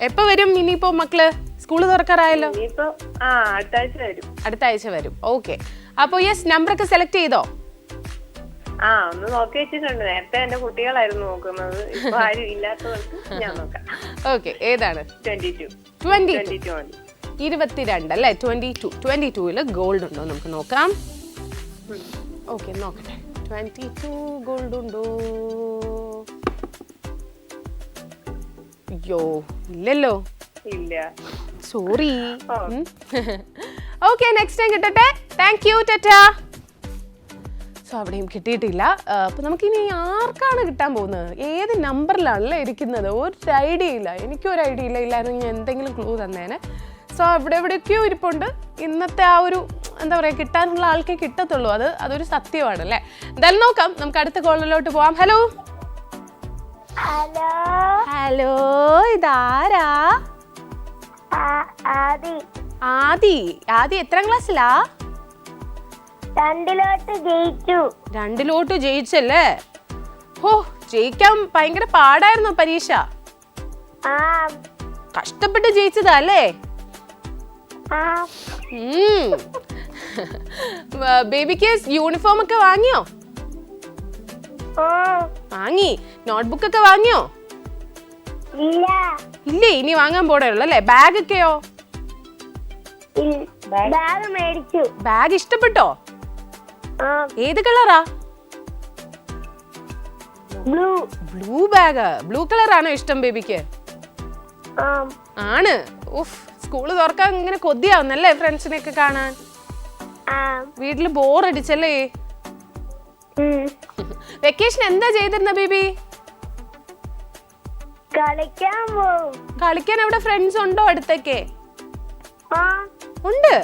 എപ്പോ വരും ഇനിയിപ്പോ മക്കള്? സ്കൂള് തുറക്കാറായല്ലോ. അടുത്ത ആഴ്ച വരും. ഓക്കെ, അപ്പൊ യെസ്, നമ്പർ ഒക്കെ സെലക്ട് ചെയ്തോ? ആ ഒന്ന് നോക്കി വെച്ചിട്ടുണ്ട്. നേരത്തെ എന്റെ കുട്ടികളായിരുന്നു നോക്കുന്നത്. ഇപ്പൊ ആരും ഇല്ലാത്തതുകൊണ്ട് ഞാൻ നോക്കാം. ഓക്കെ, ഏതാണ്? 22 22 22 അല്ലേ? 22 ഗോൾഡ് ഉണ്ടോ നമുക്ക് നോക്കാം. ഓക്കെ, നോക്കട്ടെ. 22 ഗോൾഡ് ഉണ്ടോ? അയ്യോ, ഇല്ലല്ലോ. ഇല്ല. സോറി. ഓക്കെ, നെക്സ്റ്റ് ടൈം കിട്ടട്ടെ. Thank you, Tata. സോ അവിടെയും കിട്ടിയിട്ടില്ല. അപ്പൊ നമുക്കിനി ആർക്കാണ് കിട്ടാൻ പോകുന്നത്? ഏത് നമ്പറിലാണല്ലേ ഇരിക്കുന്നത്? ഒരു ഐഡിയ ഇല്ല. എനിക്കൊരു ഐഡിയ ഇല്ല. ഇല്ലായിരുന്നെങ്കിൽ ഞാൻ എന്തെങ്കിലും ക്ലൂ തന്നേനെ. സോ അവിടെ എവിടെയൊക്കെയോ ഇരിപ്പുണ്ട്. ഇന്നത്തെ ആ ഒരു എന്താ പറയുക, കിട്ടാനുള്ള ആൾക്കേ കിട്ടത്തുള്ളൂ. അതൊരു സത്യമാണ് അല്ലേ? എന്തായാലും നോക്കാം. നമുക്ക് അടുത്ത കോളിലോട്ട് പോവാം. ഹലോ ഹലോ ഹലോ, ഇതാരാ? ആദി എത്രാം ക്ലാസ്സിലാ? 2 ജയിച്ചല്ലേ? ഹോ, ജയിക്കാൻ ഭയങ്കര പാടായിരുന്നോ പരീക്ഷ? കഷ്ടപ്പെട്ട് ജയിച്ചതാ അല്ലേ? ബേബിക്ക് യൂണിഫോം ഒക്കെ വാങ്ങിയോ? വാങ്ങി. നോട്ട്ബുക്ക് ഒക്കെ വാങ്ങിയോ? ഇല്ലേ, ഇനി വാങ്ങാൻ പോടേ ഉള്ളൂ അല്ലേ? ബാഗ് ഒക്കെയോ? ബാഗ് ഇഷ്ടപ്പെട്ടോ? ഏത് കളറാ? Blue bag. ബ്ലൂ കളറാണോ ഇഷ്ടം ബേബിക്ക്? ആണ്. ഉഫ്, സ്കൂള് തുറക്കാൻ ഇങ്ങനെ കൊതിയാവുന്നല്ലേ ഫ്രണ്ട്സിനെ ഒക്കെ കാണാൻ? വീട്ടില് ബോറടിച്ചല്ലേ? വെക്കേഷൻ എന്താ ചെയ്തിരുന്ന ബേബി? കളിക്കാൻ അവിടെ ഫ്രണ്ട്സ് ഉണ്ടോ അടുത്തൊക്കെ? ഉണ്ട്.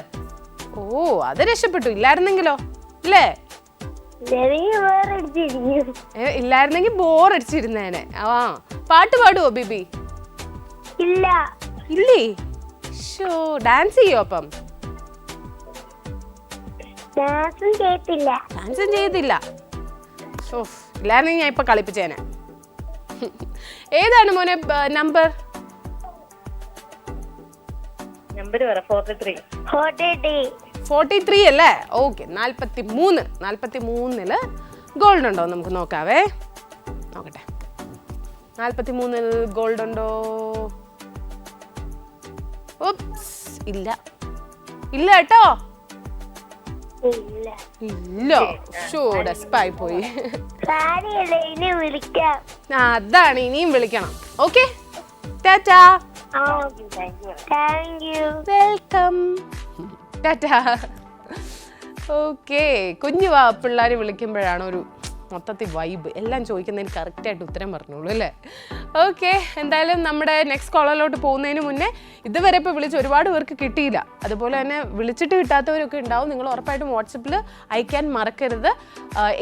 ഓ, അത് രക്ഷപ്പെട്ടു. ഇല്ലായിരുന്നെങ്കിലോ അല്ലേ? ഇല്ലായിരുന്നെങ്കിൽ ബോറടിച്ചിരുന്നേനെ. പാട്ട് പാടുവോ ബേബി? ഇല്ലേ? ഷോ, ഡാൻസ് ചെയ്യോ? അപ്പം ഡാൻസും ചെയ്തില്ല. ഇല്ലായിരുന്നെങ്കിൽ ഞാൻ ഇപ്പൊ കളിപ്പിച്ചേനെ. ഏതാണ് മോനെ നമ്പർ? 43 അല്ലേ? ഓക്കെ, 43 ഗോൾഡ് ഉണ്ടോ നമുക്ക് നോക്കാവേ. നോക്കട്ടെ, 43 ഗോൾഡ് ഉണ്ടോ? ഇല്ല കേട്ടോ. ഇല്ല. ഷോ, ഡെസ്പായി പോയി. അതാണ്, ഇനിയും വിളിക്കണം. Okay, Tata. Welcome. Tata. Okay, കുഞ്ഞു പിള്ളേർ വിളിക്കുമ്പോഴാണ് ഒരു മൊത്തത്തിൽ വൈബ്. എല്ലാം ചോദിക്കുന്നതിന് കറക്റ്റായിട്ട് ഉത്തരം പറഞ്ഞോളൂ അല്ലേ? ഓക്കെ, എന്തായാലും നമ്മുടെ നെക്സ്റ്റ് കോളറിലോട്ട് പോകുന്നതിന് മുന്നേ ഇതുവരെ ഇപ്പോൾ വിളിച്ച് ഒരുപാട് പേർക്ക് കിട്ടിയില്ല. അതുപോലെ തന്നെ വിളിച്ചിട്ട് കിട്ടാത്തവരൊക്കെ ഉണ്ടാവും. നിങ്ങൾ ഉറപ്പായിട്ടും വാട്സപ്പിൽ അയക്കാൻ മറക്കരുത്.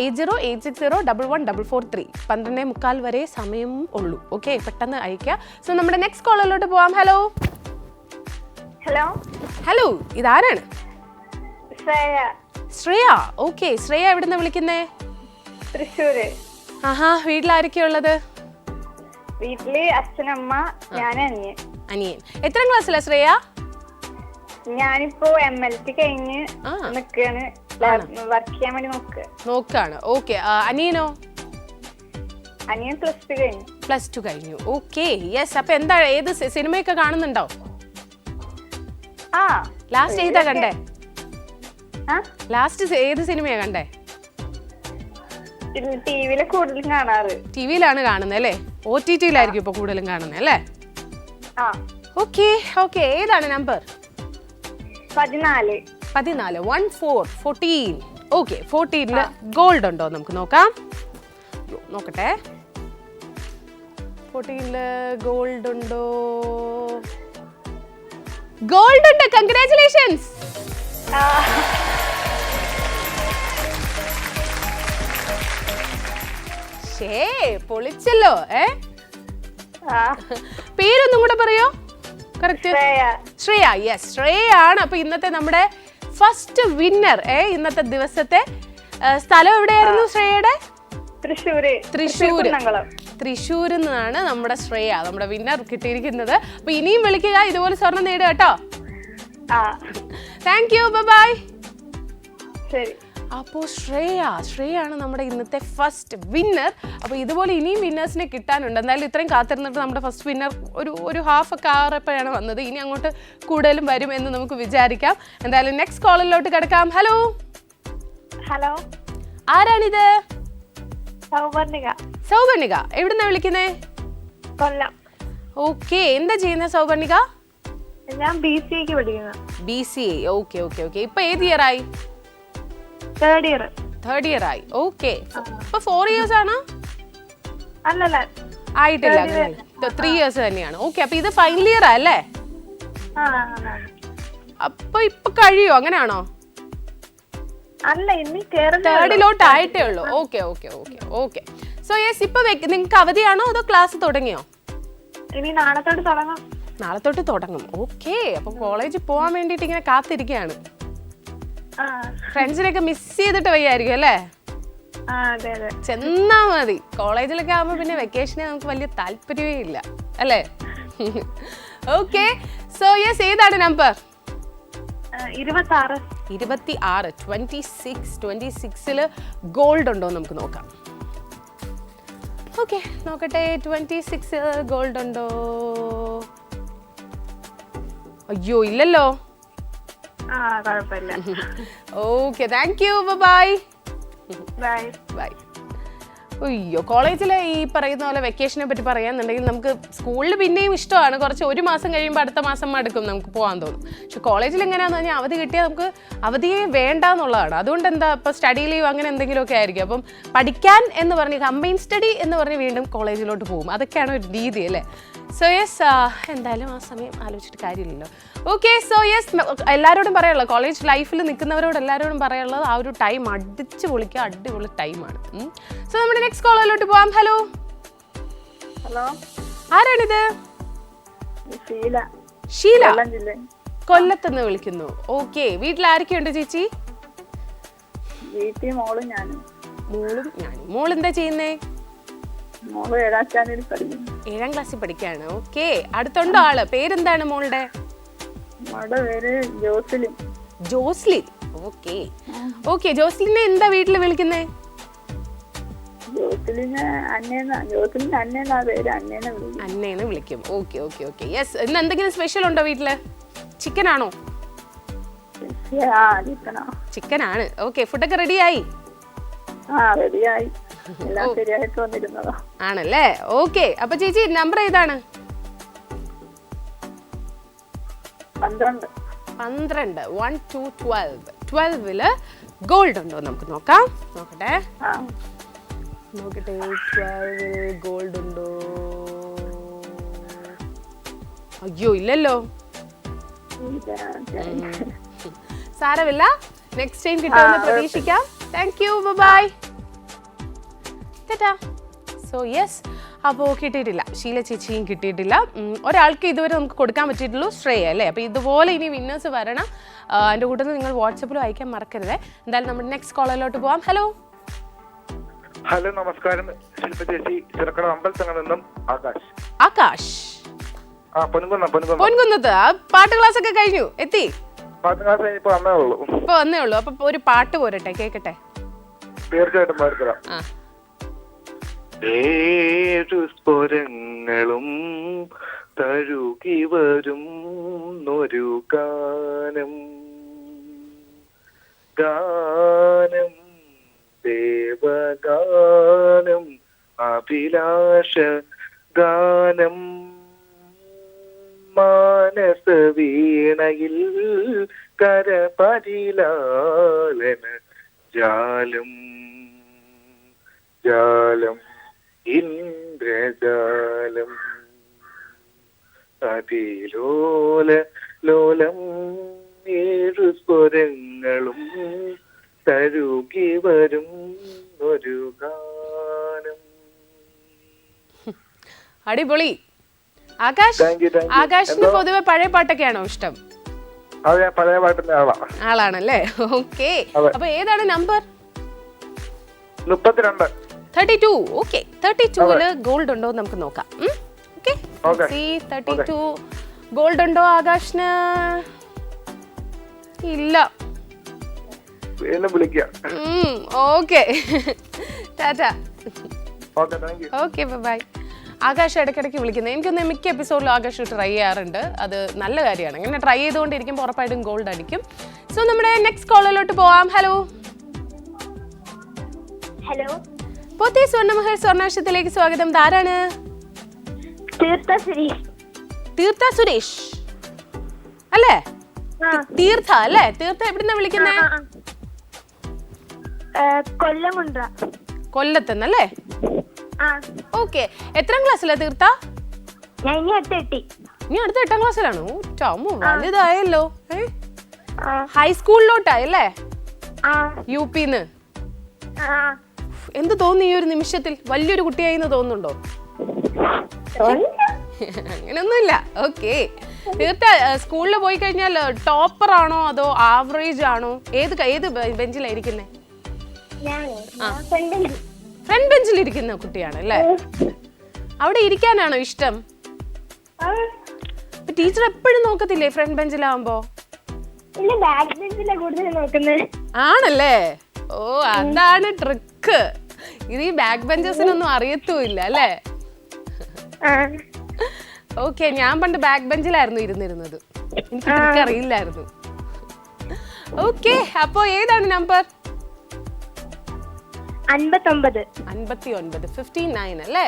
8086011443. 12:45 വരെ സമയം ഉള്ളൂ. ഓക്കെ, പെട്ടെന്ന് അയക്കുക. സോ നമ്മുടെ നെക്സ്റ്റ് കോളറിലോട്ട് പോവാം. ഹലോ ഹലോ, ഇതാരാണ്? ശ്രേയ. ഓക്കെ, ശ്രേയ എവിടുന്ന വിളിക്കുന്നേ? തൃശ്ശൂര്. ആഹാ, വീട്ടിലാരൊക്കെയാ ഉള്ളത്? വീട്ടില് അച്ഛനമ്മ, ഞാൻ, അനിയൻ. എത്രാം ക്ലാസ്സിലാ ശ്രേയ? ഞാനിപ്പോ MLT കഴിഞ്ഞ് നിക്കാണ്. വർക്ക് ചെയ്യാൻ വേണ്ടി നോക്കാണ്. ഓക്കെ, അനിയനോ? അനിയൻ +2 കഴിഞ്ഞു. Okay, yes. അപ്പൊ എന്താ, ഏത് സിനിമയൊക്കെ കാണുന്നുണ്ടോ? ലാസ്റ്റ് ഏതാ കണ്ടേ? ലാസ്റ്റ് ഏത് സിനിമയാ കണ്ടേ? ടിവിയിലാണ് കാണുന്നത് അല്ലേ? OTTയിലായിരിക്കും ഇപ്പൊ കൂടുതലും കാണുന്നത് അല്ലേ? ഓക്കെ. ഏതാണ് നമ്പർ? 14. 14. ഓക്കെ, 14 ഗോൾഡ് ഉണ്ടോ നമുക്ക് നോക്കാം. നോക്കട്ടെ, 14 ഗോൾഡ് ഉണ്ടോ? ഗോൾഡ് ഉണ്ട്. കൺഗ്രാറ്റുലേഷൻസ്. പൊളിച്ചല്ലോ. പേരൊന്നും കൂടെ പറയോ? കറക്റ്റ്, ശ്രേയ. യെസ്, ശ്രേയ ആണ്. അപ്പൊ ഇന്നത്തെ നമ്മുടെ ഫസ്റ്റ് വിന്നർ. ഇന്നത്തെ ദിവസത്തെ സ്ഥലം എവിടെയായിരുന്നു ശ്രേയയുടെ? തൃശ്ശൂരിൽ നിന്നാണ് നമ്മുടെ ശ്രേയ, നമ്മുടെ വിന്നർ കിട്ടിയിരിക്കുന്നത്. അപ്പൊ ഇനിയും വിളിക്കുക, ഇതുപോലെ സ്വർണ്ണം നേടുക കേട്ടോ. Thank you, bye. അപ്പോൾ ശ്രേയാണ് നമ്മുടെ ഇന്നത്തെ ഫസ്റ്റ് വിന്നർ. അപ്പോൾ ഇതുപോലെ ഇനിയും വിന്നേഴ്സിനെ കിട്ടാനുണ്ട്. എന്തായാലും ഇത്രയും കാത്തിരുന്നിട്ട് നമ്മുടെ ഫസ്റ്റ് വിന്നർ ഒരു ഹാഫ് ഒക്കെ ആറപ്പോഴാണ് വന്നത്. ഇനി അങ്ങോട്ട് കൂടുതലും വരും എന്ന് നമുക്ക് വിചാരിക്കാം. എന്തായാലും നെക്സ്റ്റ് കോളിലോട്ട് കിടക്കാം. ഹലോ ഹലോ, ആരാണിത്? സൗവർണിക. എവിടുന്നാ വിളിക്കുന്നേ? കൊല്ലം. ഓക്കെ, എന്താ ചെയ്യുന്നത് സൗവർണിക? ഞാൻ BCA പഠിക്കുന്നു. BCA. Okay okay okay. ഇപ്പൊ ഏത് ഇയർ ആയി? തേർഡ് ഇയർ ആയി. ഓക്കെ, ഇപ്പൊ 4 years ആണോ? അല്ലല്ല, ആയിട്ടില്ല, 3 years തന്നെയാണ്. ഓക്കെ, അപ്പൊ ഇത് ഫൈനൽ ഇയർ അല്ലേ? അപ്പൊ ഇപ്പൊ കഴിയോ? അങ്ങനെയാണോ? അല്ല, ഇനി കേറുന്നേ തേർഡിലോട്ട് ആയിട്ടേ ഉള്ളൂ. Okay okay okay okay. So yes, ഇപ്പൊ നിങ്ങൾക്ക് അവധിയാണോ അതോ ക്ലാസ് തുടങ്ങിയോ? ഇനി നാളത്തോട്ട് തുടങ്ങാം. നാളെ തൊട്ട് തുടങ്ങും. ഓക്കെ, അപ്പൊ കോളേജിൽ പോകാൻ വേണ്ടിട്ട് ഇങ്ങനെ കാത്തിരിക്കുകയാണ്. ഫ്രണ്ട്സിനൊക്കെ മിസ് ചെയ്തിട്ട് വയ്യായിരിക്കും അല്ലേ? അതെ അതെ, ചെന്നാ മതി. കോളേജിലൊക്കെ ആകുമ്പോ പിന്നെ വെക്കേഷനെ നമുക്ക് വലിയ താല്പര്യമേ ഇല്ല അല്ലേ? ഓക്കെ, സോ യെസ്, ഏതാണ് നമ്പർ? 26. 26 ഗോൾഡ് ഉണ്ടോ നമുക്ക് നോക്കാം. ഓക്കെ, നോക്കട്ടെ. 26 ഗോൾഡ് ഉണ്ടോ? അയ്യോ, ഇല്ലല്ലോ. കുഴപ്പമില്ല. Okay, thank you, bye bye. Bye. അയ്യോ, കോളേജിലെ ഈ പറയുന്ന പോലെ വെക്കേഷനെ പറ്റി പറയാന്നുണ്ടെങ്കിൽ നമുക്ക് സ്കൂളിൽ പിന്നെയും ഇഷ്ടമാണ്. കുറച്ച് 1 മാസം കഴിയുമ്പോൾ അടുത്ത മാസം മടുക്കും, നമുക്ക് പോകാൻ തോന്നും. പക്ഷെ കോളേജിൽ എങ്ങനെയാണെന്ന് പറഞ്ഞാൽ അവധി കിട്ടിയാൽ നമുക്ക് അവധിയെ വേണ്ട എന്നുള്ളതാണ്. അതുകൊണ്ട് എന്താ, ഇപ്പോൾ സ്റ്റഡി ലീവ് അങ്ങനെ എന്തെങ്കിലുമൊക്കെ ആയിരിക്കും. അപ്പം പഠിക്കാൻ എന്ന് പറഞ്ഞ് കമ്പൈൻ സ്റ്റഡി എന്ന് പറഞ്ഞ് വീണ്ടും കോളേജിലോട്ട് പോകും. അതൊക്കെയാണ് ഒരു രീതി അല്ലേ? സോ യെസ്, എന്തായാലും ആ സമയം ആലോചിച്ചിട്ട് കാര്യമില്ലല്ലോ. ഓക്കെ, സോ യെസ്, എല്ലാവരോടും പറയാനുള്ളത്, കോളേജ് ലൈഫിൽ നിൽക്കുന്നവരോട് എല്ലാവരോടും പറയാനുള്ളത്, ആ ഒരു ടൈം അടിച്ച് പൊളിക്കുക, അടിപൊളി ടൈമാണ്. സോ നമ്മുടെ നെക്സ്റ്റ് കോളിലോട്ട് പോവാം. ഹലോ ഹലോ, ആരാണിത്? ഷീല, കൊല്ലത്തുനിന്ന് വിളിക്കുന്നു. ഓക്കെ, വീട്ടിൽ ആരൊക്കെയുണ്ട് ചേച്ചി? വീട്ടിൽ മോളും ഞാനും. മോൾ എന്താ ചെയ്യുന്നേ? മോള് 7ാം സ്റ്റാൻഡേർഡിൽ പഠിക്കുന്നു. 7ാം ക്ലാസ്സിൽ പഠിക്കുകയാണ്. ഓക്കെ, അടുത്തുണ്ടോ ആള്? പേരെന്താണ് മോളുടെ? മോളുടെ പേര് ജോസ്ലിൻ. ഓക്കെ ഓക്കെ, ജോസ്ലിനെ എന്താ വീട്ടിൽ വിളിക്കുന്നേ? ജോസ്ലിന് അന്നേന്നാ പേര്. അന്നേന്ന് വിളിക്കും. Okay okay okay. യെസ്, ഇന്ന് എന്തെങ്കിലും സ്പെഷ്യൽ ഉണ്ടോ വീട്ടില്? ചിക്കൻ ആണോ? ചിക്കൻ ആണ്. ഓക്കെ, ഫുഡൊക്കെ റെഡിയായി? റെഡിയായി, എല്ലാം ശരിയായിട്ട് വന്നിരുന്നതാ. ആണല്ലേ? ഓക്കെ, അപ്പൊ ചേച്ചി നമ്പർ ഏതാണ്? 12. 1 to 12. 12 ഗോൾഡ് ഉണ്ടോ നമുക്ക് നോക്കാം. നോക്കട്ടെ. 12 ഗോൾഡ് ഉണ്ടോ? അയ്യോ, ഇല്ലല്ലോ. സാരമില്ല, നെക്സ്റ്റ് ടൈം കിട്ടുമെന്ന് പ്രതീക്ഷിക്കാം. Thank you, bye. So yes, അപ്പോൾ കിട്ടിയിട്ടില്ല, ഷീല ചേച്ചിയും കിട്ടിയിട്ടില്ല. ഒരാൾക്ക് ഇതുവരെ നമുക്ക് കൊടുക്കാൻ പറ്റിയിട്ടുള്ളൂ, ശ്രേയ അല്ലേ? അപ്പോൾ ഇതുപോലെ ഇനി വിന്നേഴ്സ് വരണം. എൻ്റെ കൂട്ടത്തിൽ നിങ്ങൾ വാട്സപ്പിലും അയക്കാൻ മറക്കരുത്. എന്തായാലും നമ്മുടെ നെക്സ്റ്റ് കോളിലോട്ട് പോവാം. ഹലോ ഹലോ, നമസ്കാരം. ശില്പ ചേച്ചി, ചിറക്കട അമ്പലത്തിൽ നിന്നും ആകാശ്. പൊൻകുന്നത്ത്. പാട്ട് ക്ലാസ് ഒക്കെ കഴിഞ്ഞു, എത്തി? പാട്ട് ക്ലാസ് ഇപ്പൊ വന്നേ ഉള്ളൂ. അപ്പൊ ഒരു പാട്ട് പോരട്ടെ, കേക്കട്ടെ? തീർച്ചയായിട്ടും പാടിത്തരാം. ഏഴു സ്വരങ്ങളും തഴുകി വരും ഒരു ഗാനം, ഗാനം ദേവഗാനം, അഭിലാഷ ഗാനം, മാനസ വീണയിൽ കരപരിലാലന ജാലം, ജാലം ഇന്ദ്രജാലം, അതിലോല ലോലം ഏഴു സ്വരങ്ങളും തഴുകി വരും ഒരു ഗാനം. അടിപൊളി. ആകാശിന് പൊതുവെ പഴയ പാട്ടൊക്കെയാണോ ഇഷ്ടം? അതെ, പഴയ പാട്ടിന്റെ ആളാണല്ലേ? ഓക്കെ, അപ്പൊ ഏതാണ് നമ്പർ? 32. 32. ഓക്കെ, 32 ഗോൾഡ് ഉണ്ടോ നമുക്ക് നോക്കാം. ഓക്കെ, 32 ഗോൾഡ് ഉണ്ടോ ആകാശിന്? ഇല്ല. എന്നെ വിളിക്കുക. Okay Tata. Okay, thank you. Okay by. Akash ഇടയ്ക്കിടയ്ക്ക് വിളിക്കുന്നത് എനിക്കൊന്ന് മിക്ക എപ്പിസോഡിലും ആകാശ് ട്രൈ ചെയ്യാറുണ്ട്. അത് നല്ല കാര്യമാണ്. ഇങ്ങനെ ട്രൈ ചെയ്തുകൊണ്ടിരിക്കുമ്പോൾ ഉറപ്പായിട്ടും ഗോൾഡ് അടിക്കും. സോ നമ്മുടെ നെക്സ്റ്റ് കോളിലോട്ട് പോവാം. ഹലോ ഹലോ, പോത്തി സ്വർണ്ണമഹൽ സ്വർണ്ണാക്ഷത്തിലേക്ക് സ്വാഗതം. ആരാണ്? തീർത്ഥ സുരേഷ്. തീർത്ഥ സുരേഷ് അല്ലേ? തീർത്ഥ അല്ലേ? തീർത്ഥ എവിടുന്നാ വിളിക്കുന്നേ? കൊല്ലമുണ്ട. കൊല്ലത്തുനിന്നല്ലേ? ഓക്കെ. എത്രാം ക്ലാസ്സിലാ തീർത്ഥ? ഞാൻ ഇനി അടുത്തെത്തി. നീ അടുത്ത 8ാം ക്ലാസ്സിലാണോ? ചാമു വലുതായല്ലോ. ഹൈസ്കൂളിലോട്ടായല്ലേ? UP-ന്ന്. എന്ത് തോന്നി ഈ ഒരു നിമിഷത്തിൽ? വലിയൊരു കുട്ടിയായിന്ന് തോന്നുന്നുണ്ടോ? അങ്ങനൊന്നുമില്ല. ഓക്കെ. തീർത്ത സ്കൂളിൽ പോയി കഴിഞ്ഞാൽ ടോപ്പർ ആണോ അതോ ആവറേജ് ആണോ? ഏത് ബെഞ്ചിലായിരിക്കുന്നേ? ഫ്രണ്ട് ബെഞ്ചിലിരിക്കുന്ന കുട്ടിയാണ് അല്ലേ? അവിടെ ഇരിക്കാനാണോ ഇഷ്ടം? ടീച്ചർ എപ്പോഴും നോക്കത്തില്ലേ ഫ്രണ്ട് ബെഞ്ചിലാവുമ്പോ? ആണല്ലേ? ഓ, അതാണ് ട്രിക്ക്. ഇത് ഈ ബാക്ക് ബെഞ്ചേഴ്സിനൊന്നും അറിയത്തുമില്ല അല്ലേ? ഓക്കെ. ഞാൻ പണ്ട് ബാക്ക് ബെഞ്ചിലായിരുന്നു ഇരുന്നിരുന്നത്. എനിക്ക് ട്രിക്ക് അറിയില്ലായിരുന്നു. ഓക്കെ. അപ്പോ ഏതാണ് നമ്പർ? 59. 59 അല്ലേ?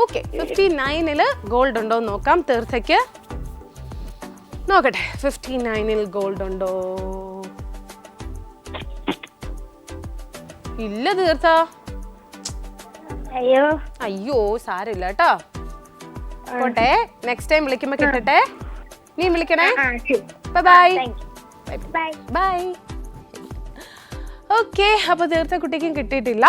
ഓക്കെ. 59-ല് ഗോൾഡ് ഉണ്ടോ എന്ന് നോക്കാം. തീർത്ഥയ്ക്ക് നോക്കട്ടെ. 59-ൽ ഗോൾഡ് ഉണ്ടോ? ഇല്ല തീർത്ഥ. അയ്യോ സാരമില്ല കേട്ടോ. പോട്ടെ. നെക്സ്റ്റ് ടൈം വിളിക്കുമ്പോ കിട്ടട്ടെ. നീ വിളിക്കണേ. By bye. ഓക്കെ. അപ്പൊ തീർത്ഥ കുട്ടിക്കും കിട്ടിയിട്ടില്ല.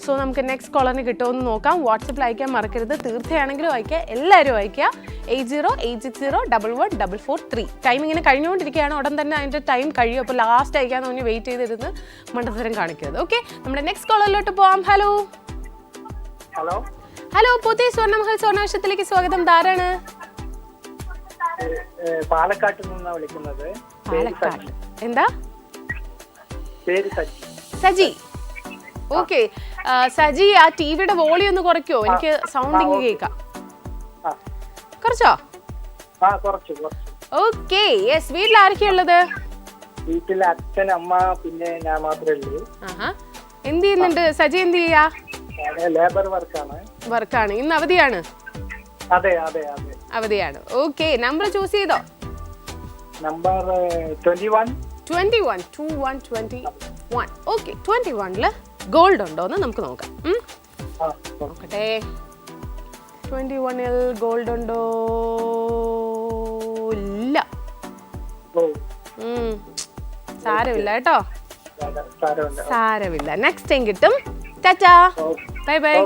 സോ നമുക്ക് നെക്സ്റ്റ് കോളറിന് കിട്ടുമെന്ന് നോക്കാം. വാട്സപ്പിൽ അയക്കാൻ മറക്കരുത്. തീർത്ഥയാണെങ്കിലും അയക്കുക, എല്ലാവരും അയക്കുക. 8086011443. ടൈം ഇങ്ങനെ കഴിഞ്ഞുകൊണ്ടിരിക്കുകയാണ്. ഉടൻ തന്നെ അതിൻ്റെ ടൈം കഴിയും. അപ്പോൾ ലാസ്റ്റ് അയക്കാന്ന് പറഞ്ഞ് വെയിറ്റ് ചെയ്തിരുന്ന് മണ്ടത്തരം കാണിക്കരുത്. ഓക്കെ. നമ്മുടെ നെക്സ്റ്റ് കോളറിലോട്ട് പോവാം. ഹലോ ഹലോ ഹലോ പോത്തി സ്വർണ്ണമഹൽ സ്വർണ്ണാക്ഷത്തിലേക്ക് സ്വാഗതം. ആരാണ്? പാലക്കാട്ട് നിന്നാ വിളിക്കുന്നത്. പാലക്കാട്. എന്താ പേര്? സജി. ഓക്കെ. സജി, ആ ടിവിയുടെ വോളിയം ഒന്ന് കുറയ്ക്കോ? എനിക്ക് സൗണ്ട് ഇങ്ങ് കേൾക്കാം. കുറച്ചോ? ഓക്കെ. യെസ്. വീട്ടിൽ ആരൊക്കെയാ ഉള്ളത്? വീട്ടിൽ അച്ഛൻ, അമ്മ, പിന്നെ ഞാൻ മാത്രമേ ഉള്ളൂ. എന്ത് ചെയ്യുന്നുണ്ട് സജി? എന്ത് ചെയ്യാ? ലേബർ വർക്കാണ്. ഇന്ന് അവധിയാണ്? അതെ. അവധിയാണ്. ഓക്കെ. നമ്പർ ചൂസ് ചെയ്തോ? നമ്പർ 21. ഓക്കെ. 21-ല് ഗോൾഡ് ഉണ്ടോന്ന് നമുക്ക് നോക്കാം. നോക്കട്ടെ. 21-ൽ ഗോൾഡ് ഉണ്ടോ? ഇല്ല. സാരമില്ല കേട്ടോ. സാരമില്ല. നെക്സ്റ്റ് ടൈം കിട്ടും. ടാറ്റാ. Bye bye.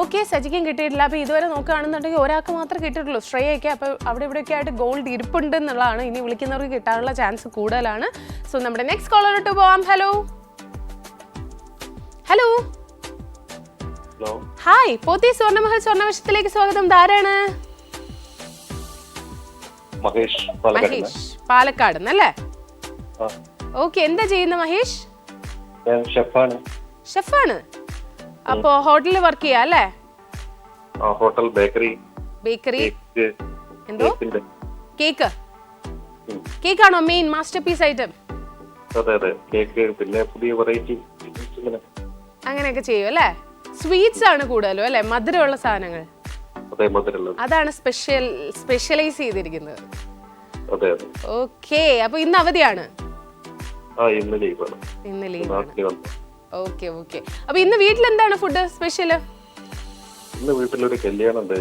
ഓക്കെ. സജിക്കും കിട്ടിയിട്ടില്ല. അപ്പോൾ ഇതുവരെ നോക്കുകയാണെന്നുണ്ടെങ്കിൽ ഒരാൾക്ക് മാത്രമേ കിട്ടിയിട്ടുള്ളൂ, ശ്രേയയ്ക്ക്. അപ്പോൾ അവിടെ ഇവിടെയൊക്കെ ആയിട്ട് ഗോൾഡ് ഇരിപ്പുണ്ട് എന്നുള്ളതാണ്. ഇനി വിളിക്കുന്നവർക്ക് കിട്ടാനുള്ള ചാൻസ് കൂടുതലാണ്. സോ നമ്മുടെ നെക്സ്റ്റ് കോളറിലോട്ട് പോവാം. Hello hello hi. Pothy Swarnamahal സ്വർണ്ണവശത്തിലേക്ക് സ്വാഗതം. ആരാണ്? മഹേഷ്. പാലക്കാട് എന്നല്ലേ? ഓക്കെ. എന്താ ചെയ്യുന്ന മഹേഷ്? ഷെഫാണ്. അപ്പോ ഹോട്ടലിൽ വർക്ക് ചെയ്യാ അല്ലേ? Hotel, bakery. എന്തോ? കേക്കാണോ മെയിൻ മാസ്റ്റർ പീസ് ഐറ്റം? അതെ. കേക്ക്, പിന്നെ പുതിയ വെറൈറ്റി അങ്ങനെയൊക്കെ ചെയ്യും അല്ലേ? സ്വീറ്റ്സ് ആണ് കൂടുതലും അല്ലേ? മധുരമുള്ള സാധനങ്ങൾ. അതാണ് സ്പെഷ്യലൈസ് ചെയ്തിരിക്കുന്നത്. ഓക്കെ. അപ്പൊ ഇന്ന് അവധിയാണ്? ഇന്ന് ലീവാണ്. ഓക്കെ. അപ്പൊ ഇന്ന് വീട്ടിൽ എന്താണ് ഫുഡ് സ്പെഷ്യല്? ഇന്ന് വീട്ടിലൊരു കല്യാണം ഉണ്ട്.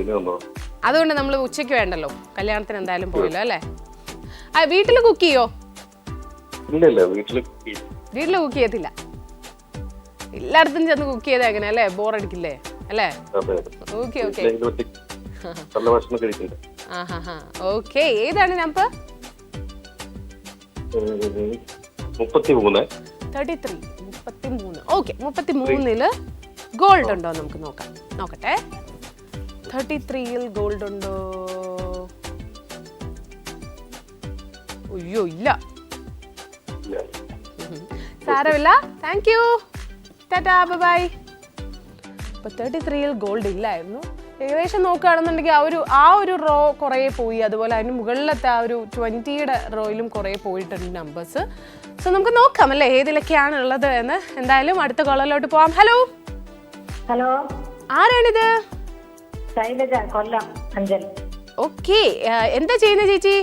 അതുകൊണ്ട് നമ്മൾ ഉച്ചയ്ക്ക് വേണ്ടല്ലോ. കല്യാണത്തിന് എന്തായാലും പോയല്ലോ അല്ലേ? വീട്ടിൽ കുക്ക് ചെയ്യോ? ഇല്ല, വീട്ടിൽ കുക്ക് ചെയ്യത്തില്ല. എല്ലായിടത്തും ചെന്ന് കുക്ക് ചെയ്താ എങ്ങനെ അല്ലേ? ബോറടിക്കില്ലേ അല്ലേ? ഓക്കെ. ഓക്കെ. ഏതാണ് നമ്പർ? 33. ഓക്കെ. 33-ല് ഗോൾഡ് ഉണ്ടോ നമുക്ക് നോക്കാം. നോക്കട്ടെ. 33-ൽ ഗോൾഡ് ഉണ്ടോ? അയ്യോ ഇല്ല. സാരമില്ല. Thank you. Tata, bye. അപ്പോൾ 33-ൽ ഗോൾഡ് ഇല്ലായിരുന്നു. ഏകദേശം നോക്കുകയാണെന്നുണ്ടെങ്കിൽ ആ ഒരു റോ കുറേ പോയി. അതുപോലെ അതിന് മുകളിലത്തെ ആ ഒരു 20യുടെ റോയിലും കുറേ പോയിട്ടുണ്ട് നമ്പേഴ്സ്. സോ നമുക്ക് നോക്കാം അല്ലേ ഏതിലൊക്കെയാണ് ഉള്ളത് എന്ന്. എന്തായാലും അടുത്ത കോളറിലോട്ട് പോവാം. ഹലോ. ഹലോ, ആരാണിത്? ശൈലജ, കൊല്ലം അഞ്ചൽ. ഓക്കെ, എന്താ ചെയ്യുന്നത് ചേച്ചി?